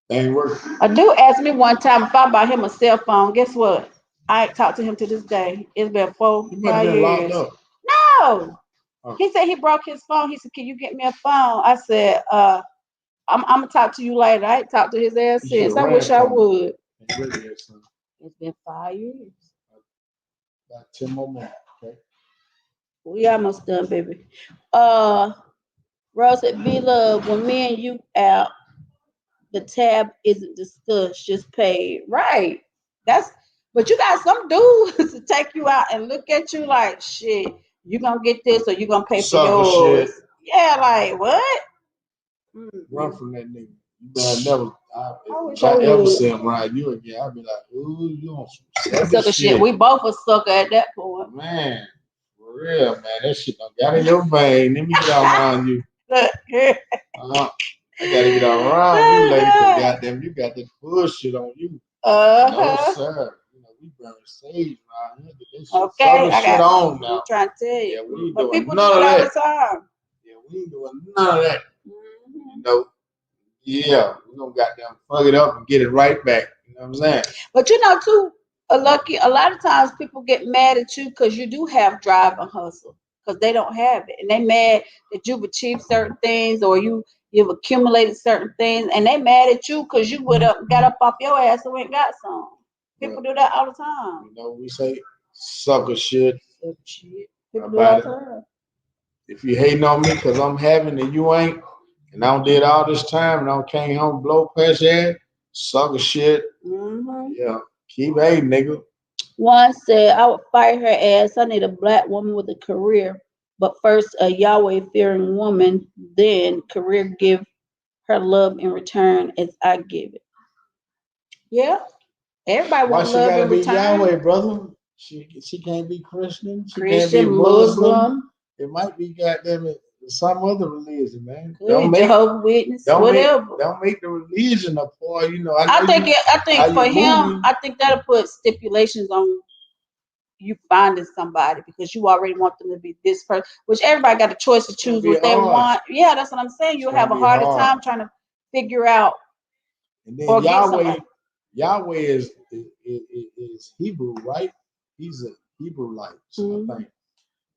Ain't worth it. A dude asked me one time if I bought him a cell phone. Guess what? I ain't talked to him to this day. It's been 4-5 years. Locked up. No. Oh. He said he broke his phone. He said, "Can you get me a phone?" I said, I'm gonna talk to you later. I ain't talked to his ass since. I wish I would. It's been 5 years. About 10 more minutes, okay? We almost done, baby. Rose said, "Be love when me and you out, the tab isn't discussed, just paid." Right. But you got some dudes to take you out and look at you like, shit, you gonna get this or you gonna pay for yours. Shit. Yeah, like what? Run from that nigga. You better never. If I ever see him ride you again, I'll be like, ooh, you on some sucker shit. We both a sucker at that point. Man, for real, man. That shit done got in your vein. Let me get out around you. I gotta get out around you, lady, because goddamn, you got that bullshit on you. No, sir. You know, we burn sage around here. This shit, okay, I got on now. I'm trying to tell you. Yeah, we ain't doing none of that. Yeah, we ain't doing none of that. You know, yeah, we're gonna goddamn fuck it up and get it right back. You know what I'm saying? But you know, too, a lot of times people get mad at you because you do have drive and hustle because they don't have it, and they mad that you've achieved certain things or you've accumulated certain things, and they mad at you because you would have got up off your ass and went and got some. People do that all the time. You know, we say sucker shit. Sucker shit. People do all the time. If you hating on me because I'm having and you ain't, and I did all this time and I came home blow past your ass, sucker shit. Mm-hmm. Yeah, keep hating, nigga. One said, I would fight her ass. I need a black woman with a career, but first a Yahweh fearing woman, then career give her love in return as I give it. Yeah, everybody wants love in return. Why she gotta be Yahweh, brother? She can't be Christian. She can't be Muslim. It might be goddamn it some other religion, man. Don't make Jehovah's Witness, whatever. Don't make the religion a part. You know, I think for him, I think that'll put stipulations on you finding somebody because you already want them to be this person. Which everybody got a choice to choose what they want. Yeah, that's what I'm saying. You'll have a harder time trying to figure out. And then Yahweh is Hebrew, right? He's a Hebrew-like, I think.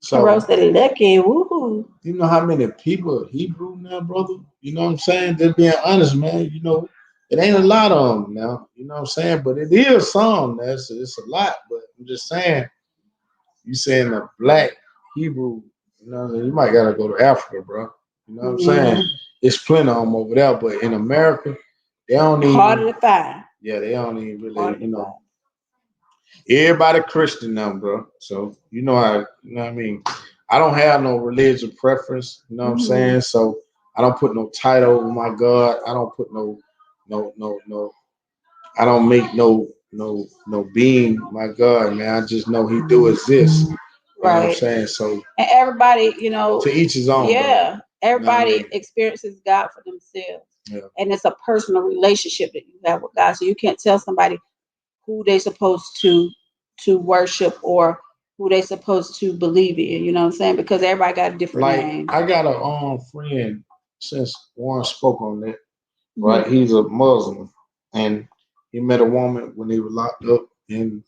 So lucky, woohoo. You know how many people are Hebrew now, brother? You know what I'm saying? Just being honest, man. You know, it ain't a lot of them now. You know what I'm saying? But it is some. It's a lot. But I'm just saying, you saying a black Hebrew, you know, you might gotta go to Africa, bro. You know what I'm saying? It's plenty of them over there, but in America, they don't even harder to find. Yeah, they don't even really, you know. Everybody Christian now, bro. So you know what I mean. I don't have no religious preference. You know what I'm saying. So I don't put no title over my God. I don't put no. I don't make no being my God, man. I just know He do exist. You know what I'm saying. So and everybody, you know, to each his own. Yeah, bro. Everybody experiences God for themselves, and it's a personal relationship that you have with God. So you can't tell somebody who they supposed to worship or who they supposed to believe in, you know what I'm saying? Because everybody got a different name. I got a friend since Warren spoke on that, right? He's a Muslim, and he met a woman when he was locked up, and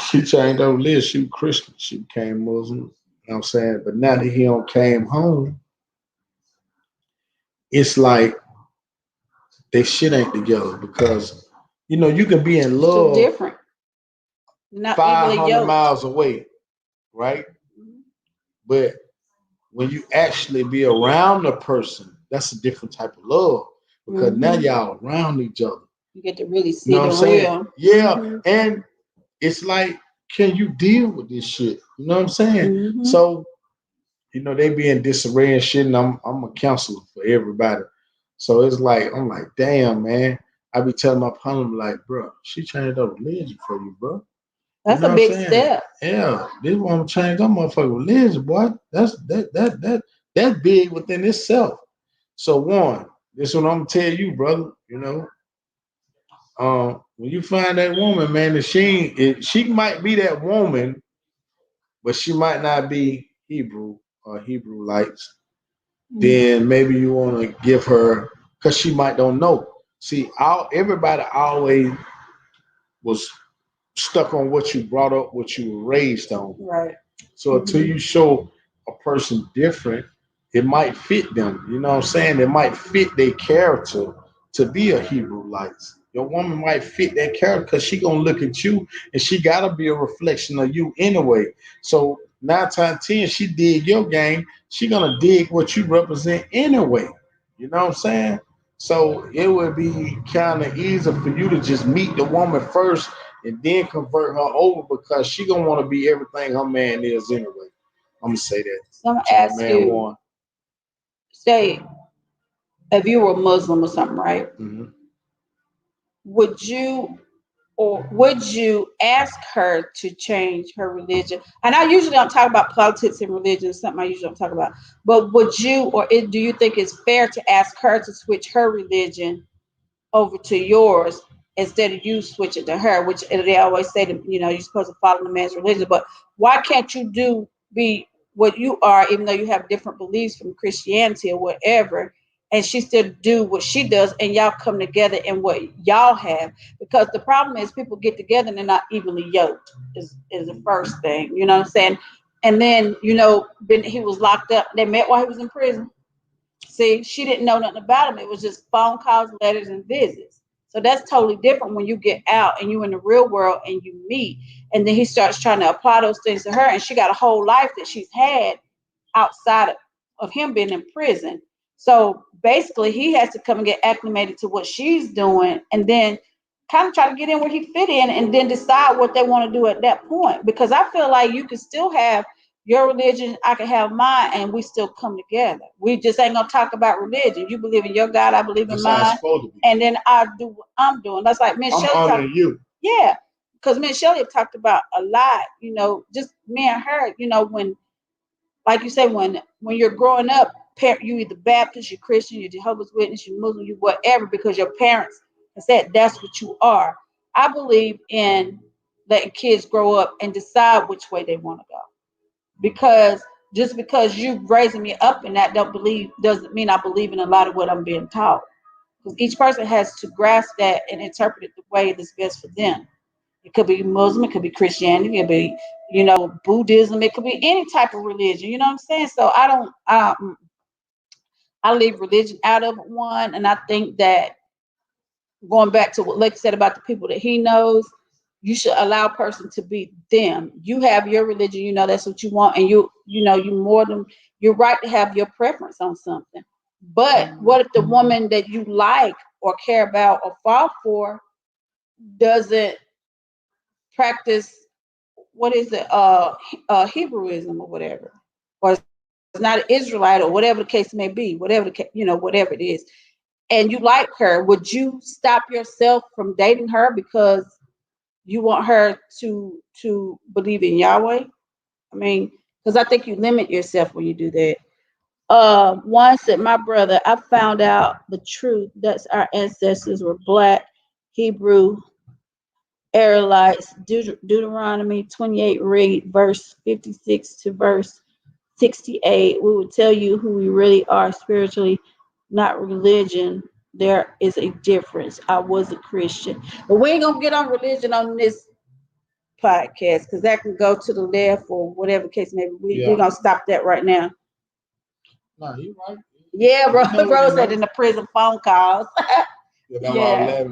she changed her religion. She was Christian. She became Muslim. You know what I'm saying? But now that he don't came home, it's like they shit ain't together because you can be in Too love different. Not evenly 500 yoked. miles away, right? But when you actually be around the person, that's a different type of love because now y'all around each other. You get to really see You know the what I'm saying? real. Yeah, and it's like, can you deal with this shit? You know what I'm saying? So, they be in disarray and shit, and I'm a counselor for everybody. So it's like, I'm like, damn, man. I be telling my partner, like, bro, she changed her religion for you, bro. You That's know a what I'm big saying? step. Yeah, this one change that motherfucking religion, boy. That's big within itself. So one, this is what I'm gonna tell you, brother. When you find that woman, man, that she might be that woman, but she might not be Hebrew or Hebrew lights. Then maybe you want to give her because she might don't know. See, everybody always was stuck on what you brought up, what you were raised on. Right. So until you show a person different, it might fit them. You know what I'm saying? It might fit their character to be a Hebrew lights. Your woman might fit that character because she gonna look at you and she gotta be a reflection of you anyway. So 9 times 10, she dig your game. She gonna dig what you represent anyway. You know what I'm saying? So it would be kind of easy for you to just meet the woman first and then convert her over because she gonna want to be everything her man is anyway. I'm gonna say that. So I'm gonna So ask man you, one. say, if you were Muslim or something, right? Would you ask her to change her religion? And I usually don't talk about politics and religion, it's something I usually don't talk about. But would you, do you think it's fair to ask her to switch her religion over to yours instead of you switching to her? Which they always say that you're supposed to follow the man's religion, but why can't you be what you are, even though you have different beliefs from Christianity or whatever, and she still do what she does, and y'all come together in what y'all have? Because the problem is people get together and they're not evenly yoked. Is the first thing, you know what I'm saying? And then he was locked up. They met while he was in prison. See, she didn't know nothing about him. It was just phone calls, letters, and visits. So that's totally different when you get out and you in the real world and you meet. And then he starts trying to apply those things to her, and she got a whole life that she's had outside of him being in prison. So basically, he has to come and get acclimated to what she's doing, and then kind of try to get in where he fit in, and then decide what they want to do at that point. Because I feel like you can still have your religion, I can have mine, and we still come together. We just ain't gonna talk about religion. You believe in your God, I believe in mine, and then I do what I'm doing. That's like Miss Shelley honoring you. Yeah, because Miss Shelley have talked about a lot. Just me and her. When, like you say, when you're growing up, you either Baptist, you're Christian, you're Jehovah's Witness, you're Muslim, you whatever, because your parents have said that's what you are. I believe in letting kids grow up and decide which way they want to go. Because just because you raising me up in that doesn't mean I believe in a lot of what I'm being taught. Because each person has to grasp that and interpret it the way that's best for them. It could be Muslim, it could be Christianity, it could be, Buddhism, it could be any type of religion. You know what I'm saying? So I leave religion out of one, and I think that going back to what Lex said about the people that he knows, you should allow a person to be them. You have your religion, that's what you want, and you're right to have your preference on something. But what if the woman that you like or care about or fall for doesn't practice, what is it, Hebrewism or whatever, or is not an Israelite, or whatever the case may be, whatever it is, and you like her? Would you stop yourself from dating her because you want her to believe in Yahweh? I mean, because I think you limit yourself when you do that. One said, my brother, I found out the truth that our ancestors were black, Hebrew, Israelites. Deuteronomy 28, read verse 56 to verse 68, we will tell you who we really are spiritually, not religion. There is a difference. I was a Christian. But we ain't going to get on religion on this podcast because that can go to the left or whatever case maybe. We're going to stop that right now. No, you right. Yeah, bro. Bro said in the prison phone calls. Yeah.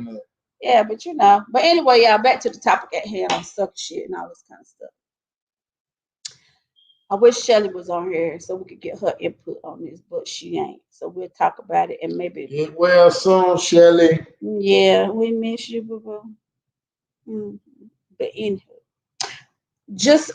Yeah, but you know. But anyway, y'all, back to the topic at hand on sucker shit and all this kind of stuff. I wish Shelly was on here so we could get her input on this, but she ain't. So we'll talk about it and maybe get well soon, Shelly. Yeah, we miss you, boo. Mm-hmm. But anyway, just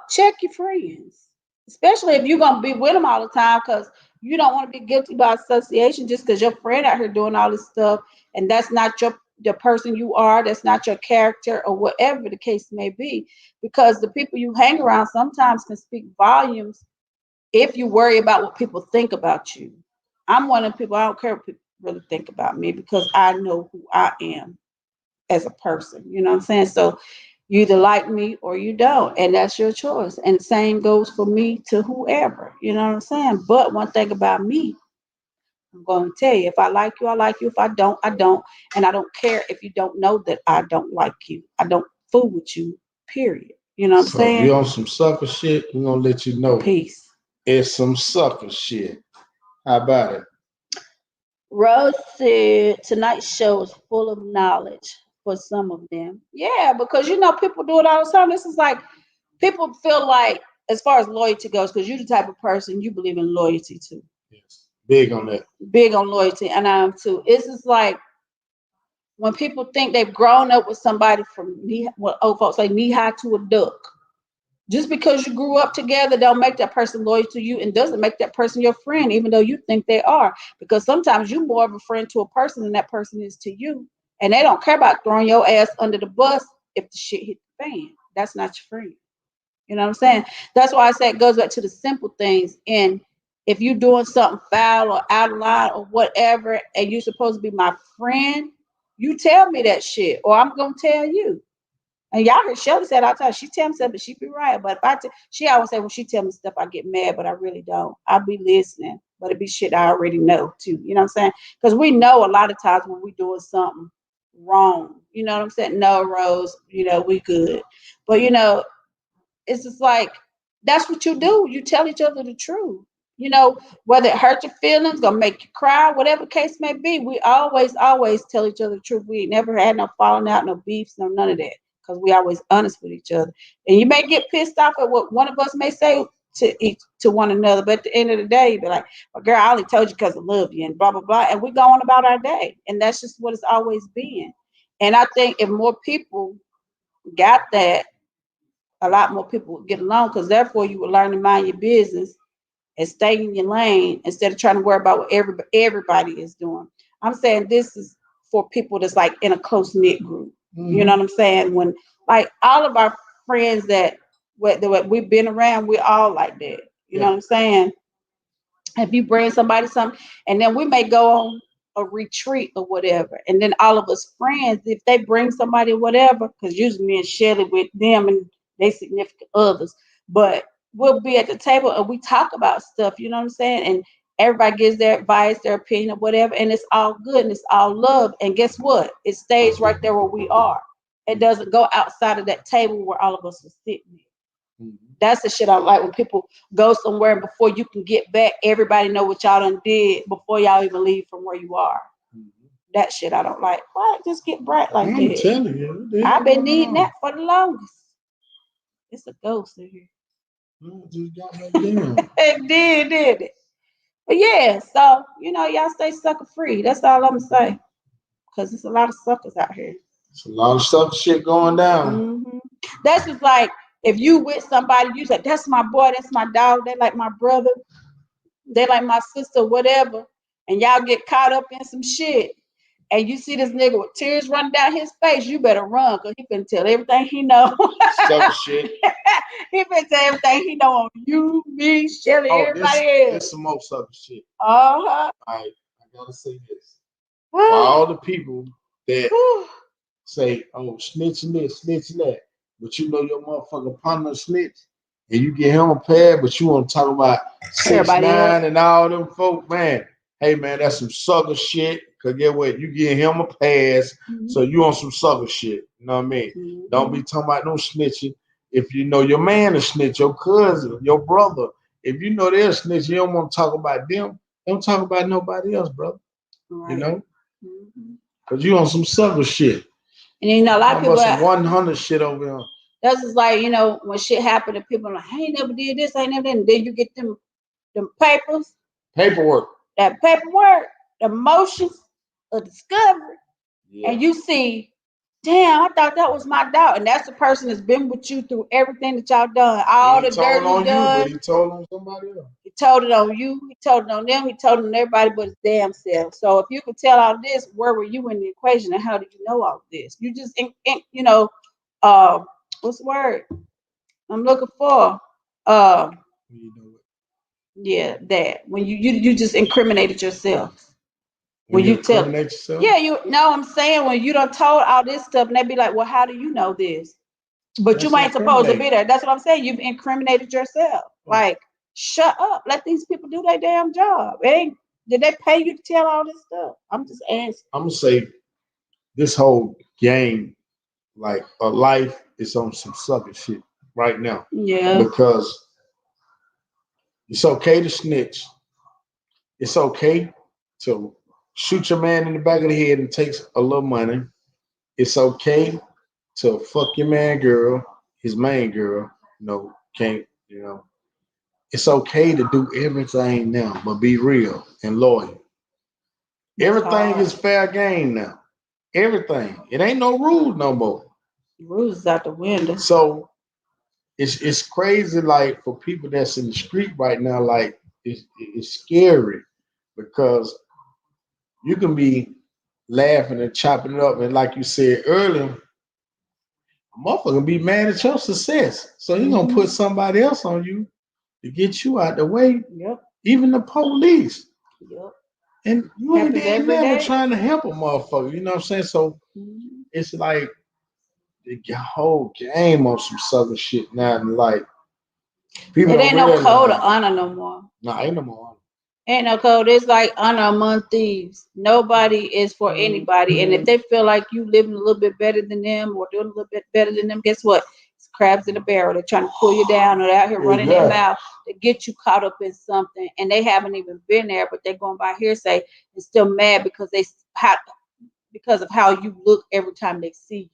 check your friends, especially if you're gonna be with them all the time, because you don't want to be guilty by association just because your friend out here doing all this stuff and that's not the person you are, that's not your character or whatever the case may be. Because the people you hang around sometimes can speak volumes if you worry about what people think about you. I'm one of the people, I don't care what people really think about me because I know who I am as a person. You know what I'm saying? So you either like me or you don't, and that's your choice. And the same goes for me to whoever. You know what I'm saying? But one thing about me, I'm going to tell you, if I like you, I like you. If I don't, I don't. And I don't care if you don't know that I don't like you. I don't fool with you, period. You know what I'm saying? If you on some sucker shit, we're going to let you know. Peace. It's some sucker shit. How about it? Rose said tonight's show is full of knowledge for some of them. Yeah, because you know people do it all the time. This is like people feel like, as far as loyalty goes, because you're the type of person you believe in loyalty too. Yes. Big on that. Big on loyalty, and I am too. It's just like when people think they've grown up with somebody from knee, what old folks say, knee high to a duck. Just because you grew up together don't make that person loyal to you and doesn't make that person your friend, even though you think they are. Because sometimes you're more of a friend to a person than that person is to you. And they don't care about throwing your ass under the bus if the shit hit the fan. That's not your friend. You know what I'm saying? That's why I say it goes back to the simple things. And if you're doing something foul or out of line or whatever, and you're supposed to be my friend, you tell me that shit, or I'm gonna tell you. And y'all heard Shelly said all the time, she tell me stuff, but she be right. But if she always say when she tell me stuff, I get mad, but I really don't. I be listening, but it be shit I already know too. You know what I'm saying? Because we know a lot of times when we doing something wrong. You know what I'm saying? No, Rose, you know, we good. But you know, it's just like that's what you do. You tell each other the truth. You know, whether it hurt your feelings, gonna make you cry, whatever case may be, we always tell each other the truth. We ain't never had no falling out, no beefs, no none of that. Because we always honest with each other. And you may get pissed off at what one of us may say to one another, but at the end of the day, you be like, well, girl, I only told you because I love you and blah, blah, blah. And we go on about our day. And that's just what it's always been. And I think if more people got that, a lot more people would get along because therefore you would learn to mind your business and stay in your lane instead of trying to worry about what everybody is doing. I'm saying this is for people that's like in a close knit group. Mm-hmm. You know what I'm saying? When like all of our friends that we've been around, we're all like that. You know what I'm saying? If you bring somebody something, and then we may go on a retreat or whatever, and then all of us friends, if they bring somebody whatever, because usually me and Shelly with them and they significant others, but we'll be at the table and we talk about stuff, you know what I'm saying? And everybody gives their advice, their opinion, or whatever, and it's all good and it's all love. And guess what? It stays right there where we are. It doesn't go outside of that table where all of us are sitting. That's the shit I like when people go somewhere and before you can get back, everybody know what y'all done did before y'all even leave from where you are. That shit I don't like. Why just get bright like that? I'm telling you. I've been needing that for the longest. It's a ghost in here. No, just got back down. It did it? But yeah, so you know, y'all stay sucker free. That's all I'm gonna say. Cause there's a lot of suckers out here. It's a lot of sucker shit going down. Mm-hmm. That's just like if you with somebody, you say, that's my boy, that's my dog, they like my brother, they like my sister, whatever, and y'all get caught up in some shit, and you see this nigga with tears running down his face, you better run, because he finna tell everything he know. Sucker shit. He finna tell everything he know on you, me, Shelly, everybody else. There's some more sucker shit. Uh-huh. I gotta say this. For all the people that say, oh, snitching this, snitching that, but you know your motherfucking partner snitch, and you get him a pad, but you want to talk about 6ix9ine and all them folk, man. Hey man, that's some sucker shit. Cause get what? You get him a pass, so you on some sucker shit. You know what I mean? Don't be talking about no snitching. If you know your man is snitch, your cousin, your brother, if you know they're snitch, you don't want to talk about them. Don't talk about nobody else, brother. Right. You know? Cause you on some sucker shit. And you know, a lot of people some 100 shit over here. That's just like, you know, when shit happened and people are like, I ain't never did this, I ain't never did, and then you get them papers. Paperwork. That paperwork, the motions of discovery. Yeah. And you see, damn, I thought that was my dog. And that's the person that's been with you through everything that y'all done. All the dirt you done. But he told on somebody else. He told it on you. He told it on them. He told it on everybody but his damn self. So if you could tell all this, where were you in the equation and how did you know all this? You just, you know, what's the word I'm looking for? Yeah, that when you just incriminated yourself. When you tell yourself? Yeah, you know what I'm saying? When you done told all this stuff and they be like, well, how do you know this? But that's you ain't supposed to be there. That's what I'm saying. You've incriminated yourself. Like, shut up. Let these people do their damn job. Did they pay you to tell all this stuff? I'm just asking. I'm gonna say this whole game, like a life, is on some sucker shit right now. Yeah. Because it's okay to snitch. It's okay to shoot your man in the back of the head and take a little money. It's okay to fuck your man girl, his main girl. No, can't, you know. It's okay to do everything now, but be real and loyal. Everything is fair game now. Everything. It ain't no rules no more. Rules is out the window. So it's crazy, like, for people that's in the street right now, like, it's scary because you can be laughing and chopping it up, and like you said earlier, a motherfucker be mad at your success. So he gonna put somebody else on you to get you out the way. Yep. Even the police. Yep. And you ain't never trying to help a motherfucker. You know what I'm saying? So it's like the whole game on some southern shit now. And like, people it ain't no code of honor no more. No, ain't no more honor. Ain't no code. It's like honor among thieves. Nobody is for anybody. And if they feel like you living a little bit better than them or doing a little bit better than them, guess what? It's crabs in a barrel. They're trying to pull you down, or they're out here running their mouth to get you caught up in something. And they haven't even been there, but they're going by hearsay and still mad because because of how you look every time they see you.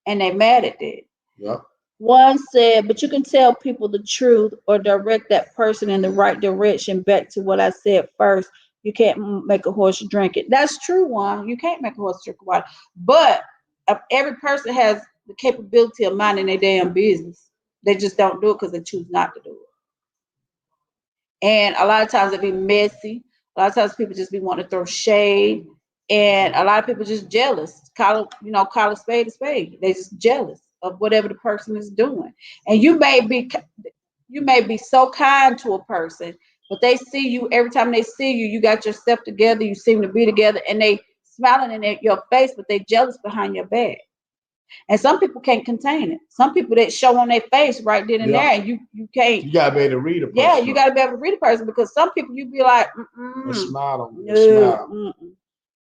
And they mad at that. Yep. One said, but you can tell people the truth or direct that person in the right direction. Back to what I said first, you can't make a horse drink it. That's true, one. You can't make a horse drink water. But every person has the capability of minding their damn business. They just don't do it because they choose not to do it. And a lot of times it be messy. A lot of times people just be wanting to throw shade. And a lot of people just jealous. Call a spade a spade. They just jealous of whatever the person is doing. And you may be so kind to a person, but they see you, every time they see you, you got yourself together, you seem to be together, and they smiling in your face, but they jealous behind your back. And some people can't contain it. Some people that show on their face right then and there, and you can't. You gotta be able to read a person. Yeah, you gotta be able to read a person, because some people you be like, smile on smile.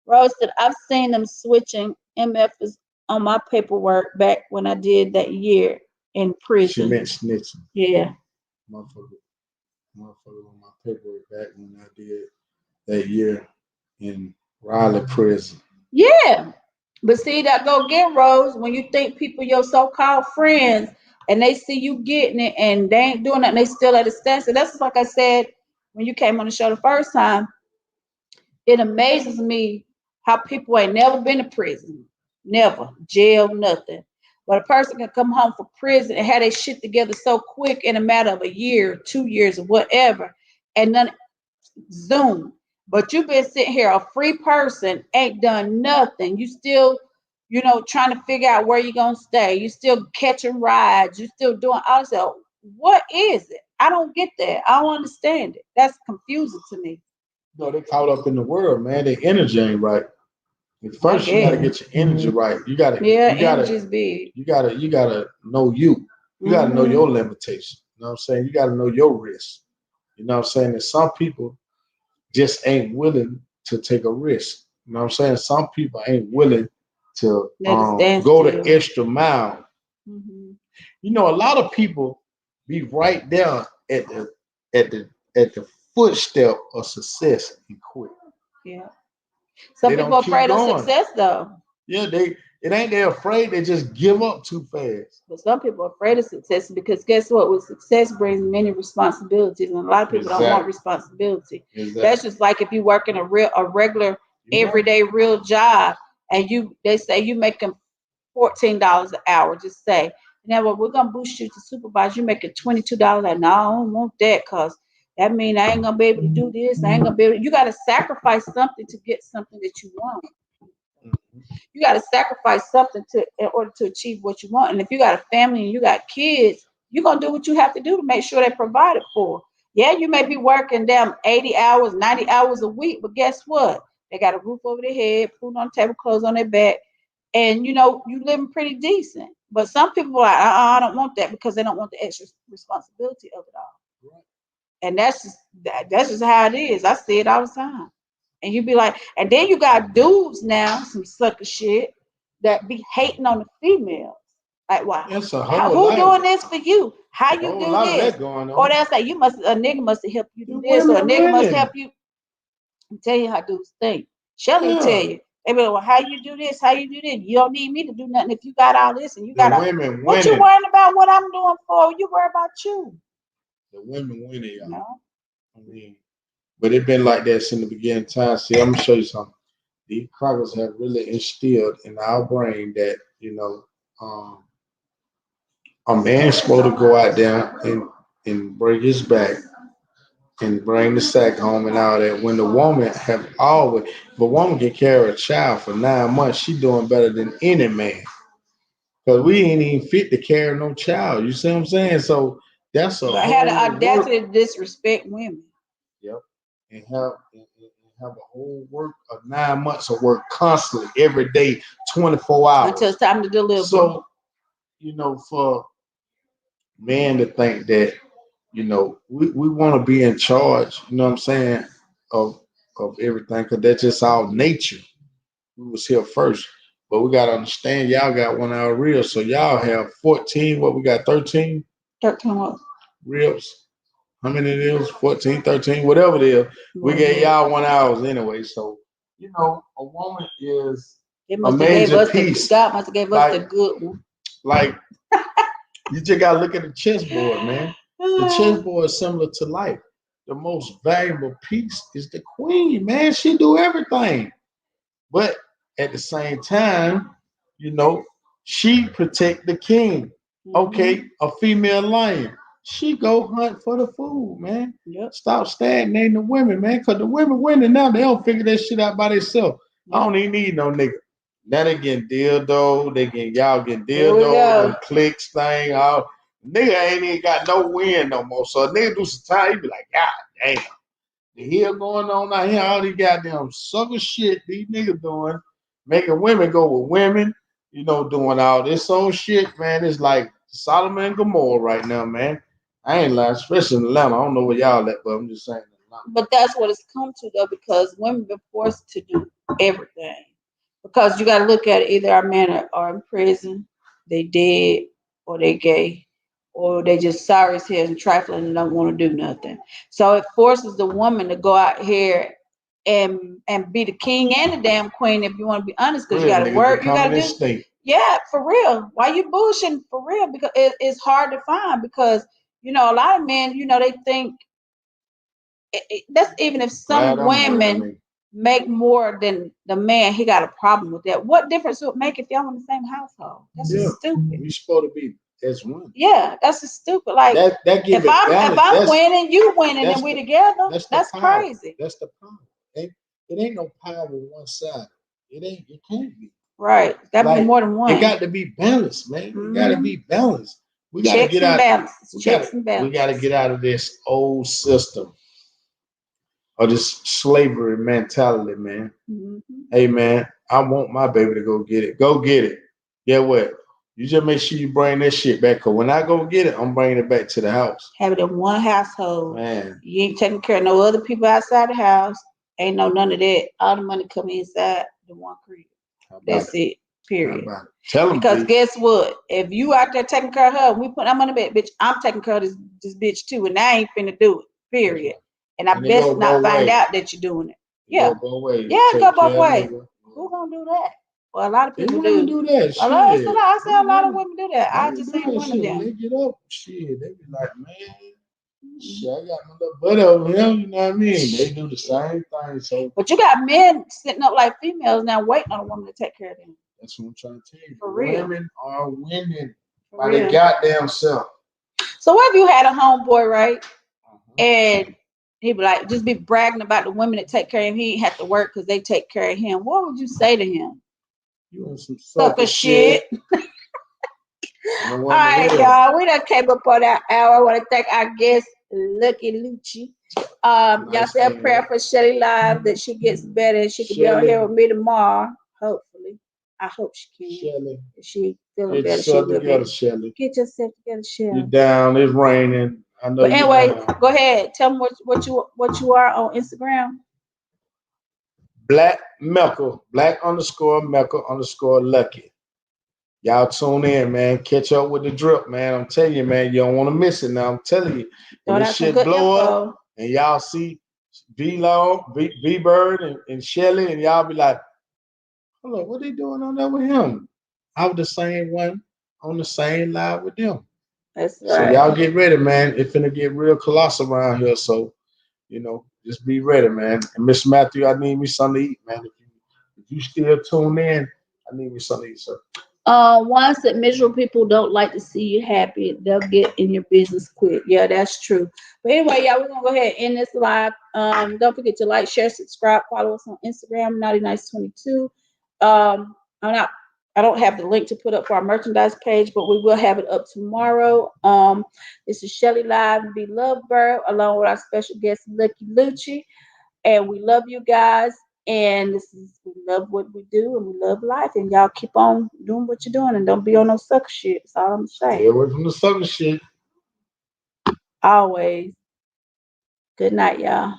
Roasted, I've seen them switching MFs on my paperwork back when I did that year in prison. She meant snitching. Yeah. Motherfucker on my paperwork back when I did that year in Raleigh prison. Yeah. But see, that go get Rose, when you think people your so-called friends and they see you getting it and they ain't doing that and they still at a standstill. That's just like I said when you came on the show the first time. It amazes me how people ain't never been to prison, never, jail, nothing. But a person can come home from prison and have their shit together so quick in a matter of a year, 2 years, or whatever, and then Zoom. But you've been sitting here, a free person, ain't done nothing. You still, trying to figure out where you're going to stay. You still catching rides. You still doing all this. What is it? I don't get that. I don't understand it. That's confusing to me. No, they caught up in the world, man. Their energy ain't right. First, you gotta get your energy right. You gotta, energy's big. You gotta know you. You gotta know your limitations. You know what I'm saying? You got to know your risk. You know what I'm saying? And some people just ain't willing to take a risk. You know what I'm saying? Some people ain't willing to go the extra mile. Mm-hmm. You know, a lot of people be right there at the footstep of success and quit. Yeah. Some people are afraid of success though. Yeah, it ain't they're afraid, they just give up too fast. But some people are afraid of success because guess what? With success brings many responsibilities, and a lot of people don't want responsibility. Exactly. That's just like if you work in a regular, everyday, real job, and they say you making $14 an hour. Just say, now well, we're gonna boost you to supervisor. You making $22 an hour. No, I don't want that because that means I ain't gonna be able to do this. I ain't gonna be able. You got to sacrifice something to get something that you want. You got to sacrifice something in order to achieve what you want. And if you got a family and you got kids, you're going to do what you have to do to make sure they're provided for. Yeah, you may be working them 80 hours, 90 hours a week, but guess what? They got a roof over their head, food on the table, clothes on their back, and you living pretty decent. But some people are like, I don't want that because they don't want the extra responsibility of it all. Right. And that's just how it is. I see it all the time. And you be like, and then you got dudes now, some sucker shit, that be hating on the females. Like, why? Who doing this for you? How you do this? Or they'll say, a nigga must have helped you do this, or a nigga must help you. I'm tell you how dudes think. Shelly will tell you. They be like, well, how you do this? How you do this? You don't need me to do nothing if you got all this and you got women. What you worrying about what I'm doing for? You worry about you. The women winning, y'all. No. I mean, but it's been like that since the beginning of time. See, I'm gonna show you something. These crackers have really instilled in our brain that a man's supposed to go out there and break his back and bring the sack home and all that. When the woman have always, if a woman can carry a child for 9 months, she doing better than any man. Because we ain't even fit to carry no child. You see what I'm saying? So that's a. I had the audacity to disrespect women. Yep. And have a whole work of 9 months of work constantly, every day, 24 hours. Until it's time to deliver. So, for men to think that, we want to be in charge, you know what I'm saying, of everything, because that's just our nature. We was here first. But we got to understand, y'all got 1 hour ribs. So y'all have 14, we got 13? 13 what? Ribs. How many it is? 14, 13, whatever it is. We gave y'all 1 hour anyway. So, a woman is a major piece. God must have gave us the good one. Like, you just got to look at the chessboard, man. The chessboard is similar to life. The most valuable piece is the queen, man. She do everything. But at the same time, she protect the king. Mm-hmm. Okay, a female lion. She go hunt for the food, man. Yep. Stop stagnating the women, man. Because the women winning now, they don't figure that shit out by themselves. Yep. I don't even need no nigga. Now they getting dildo. Y'all getting dildo. The clicks thing. All nigga ain't even got no win no more. So a nigga do some time, he be like, God damn. The hell going on out here? All these goddamn sucker shit these niggas doing. Making women go with women. Doing all this old shit, man. It's like Solomon and Gomorrah right now, man. I ain't lying, especially in Atlanta. I don't know where y'all at, but I'm just saying. But that's what it's come to, though, because women been forced to do everything. Because you got to look at it, either our men are in prison, they dead, or they gay, or they just sorry as hell and trifling and don't want to do nothing. So it forces the woman to go out here and be the king and the damn queen, if you want to be honest, because you got to work, you got to do. Yeah, for real. Why you bullshitting for real? Because it's hard to find, because a lot of men, they think that's even if some women make more than the man, he got a problem with that. What difference would it make if y'all in the same household? That's just stupid. We supposed to be as one. Yeah, that's just stupid. Like that if I'm winning, you winning, and we together. That's crazy. That's the power. It ain't no power on one side. It can't be. Right. That be more than one. It got to be balanced, man. It got to be balanced. We got to get out. We got to get out of this old system of this slavery mentality, man. Mm-hmm. Hey, man, I want my baby to go get it. Go get it. Get what? You just make sure you bring that shit back. Cause when I go get it, I'm bringing it back to the house. Have it in one household. Man, You ain't taking care of no other people outside the house. Ain't no none of that. All the money come inside the one crib. That's it. Period. Tell them. Because guess what? If you out there taking care of her, we put that money back, bitch. I'm taking care of this bitch too, and I ain't finna do it. Period. And I best not find out that you're doing it. Yeah. Go ways. Yeah, go both ways. Who gonna do that? Well, a lot of people do that. A lot, I say a lot of women do that. I just ain't one of them. They get up, shit. They be like, man, shit, I got my little butt over here. You know what I mean? They do the same thing. So, but you got men sitting up like females now, waiting on a woman to take care of them. That's what I'm trying to tell you. For real. Women are winning by their goddamn self. So what if you had a homeboy, right? And he be like, just be bragging about the women that take care of him. He ain't have to work because they take care of him. What would you say to him? You want some sucker shit. All right, y'all. We done came up on that hour. I want to thank our guest, Lucky Lucci. Y'all say a prayer for Shelly Live that she gets better and she can be on here with me tomorrow. Hopefully. I hope she can. Shelly. She feeling better. Get yourself together, Shelly. Get yourself together, Shelly. You're down. It's raining. I know. But anyway, go ahead. Tell them what you are on Instagram. Black Melka, Black_Melka_Lucky. Y'all tune in, man. Catch up with the drip, man. I'm telling you, man, you don't want to miss it now. I'm telling you. When this shit blow up and y'all see B-Bird and Shelly, and y'all be like, hold on, what they doing on there with him? I was the same one on the same live with them. That's right. So y'all get ready, man. It's finna get real colossal around here. So, you know, just be ready, man. And Miss Matthew, I need me something to eat, man. If you still tune in, I need me something to eat, sir. Once that miserable people don't like to see you happy, they'll get in your business quick. Yeah, that's true. But anyway, y'all, we're gonna go ahead and end this live. Don't forget to like, share, subscribe, follow us on Instagram, NaughtyNice22. I don't have the link to put up for our merchandise page, but we will have it up tomorrow. This is Shelly Live and Be Lovebird, along with our special guest, Lucky Lucci. And we love you guys. And we love what we do, and we love life. And y'all keep on doing what you're doing, and don't be on no sucker shit. That's all I'm saying. Stay away from the sucker shit. Always. Good night, y'all.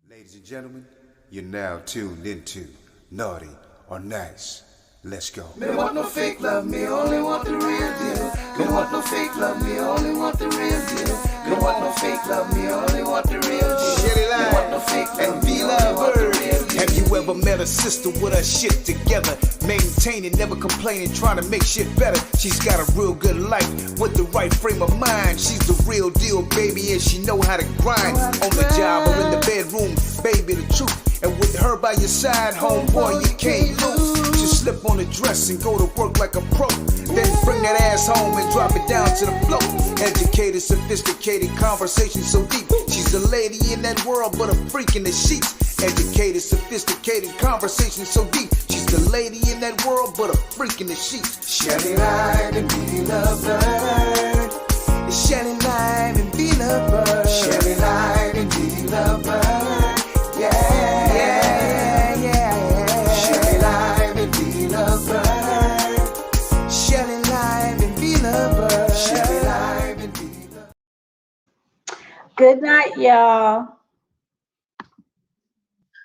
Ladies and gentlemen, you're now tuned into Naughty or Nice. Let's go. Me want no fake love, me only want the real deal. Me want no fake love, me only want the real deal. Me want no fake love, me only want the real deal. Shelly Live, me want no fake love, and be lovebird. Have you ever met a sister with her shit together? Maintaining, never complaining, trying to make shit better. She's got a real good life with the right frame of mind. She's the real deal, baby, and she know how to grind. On the job or in the bedroom, baby, the truth. And with her by your side, homeboy, you can't lose. Just slip on the dress and go to work like a pro. Then bring that ass home and drop it down to the floor. Educated, sophisticated, conversation so deep. She's a lady in that world, but a freak in the sheets. Educated, sophisticated, conversation so deep. She's the lady in that world, but a freak in the sheets. Shelly Live and Be Lovebird. Shelly Live and Be Lovebird. Shelly Live and Be Lovebird. Yeah, yeah, yeah. Shelly Live and Be Lovebird. Shelly Live and Be Lovebird. Shelly Live and Be Lovebird. Good night, y'all.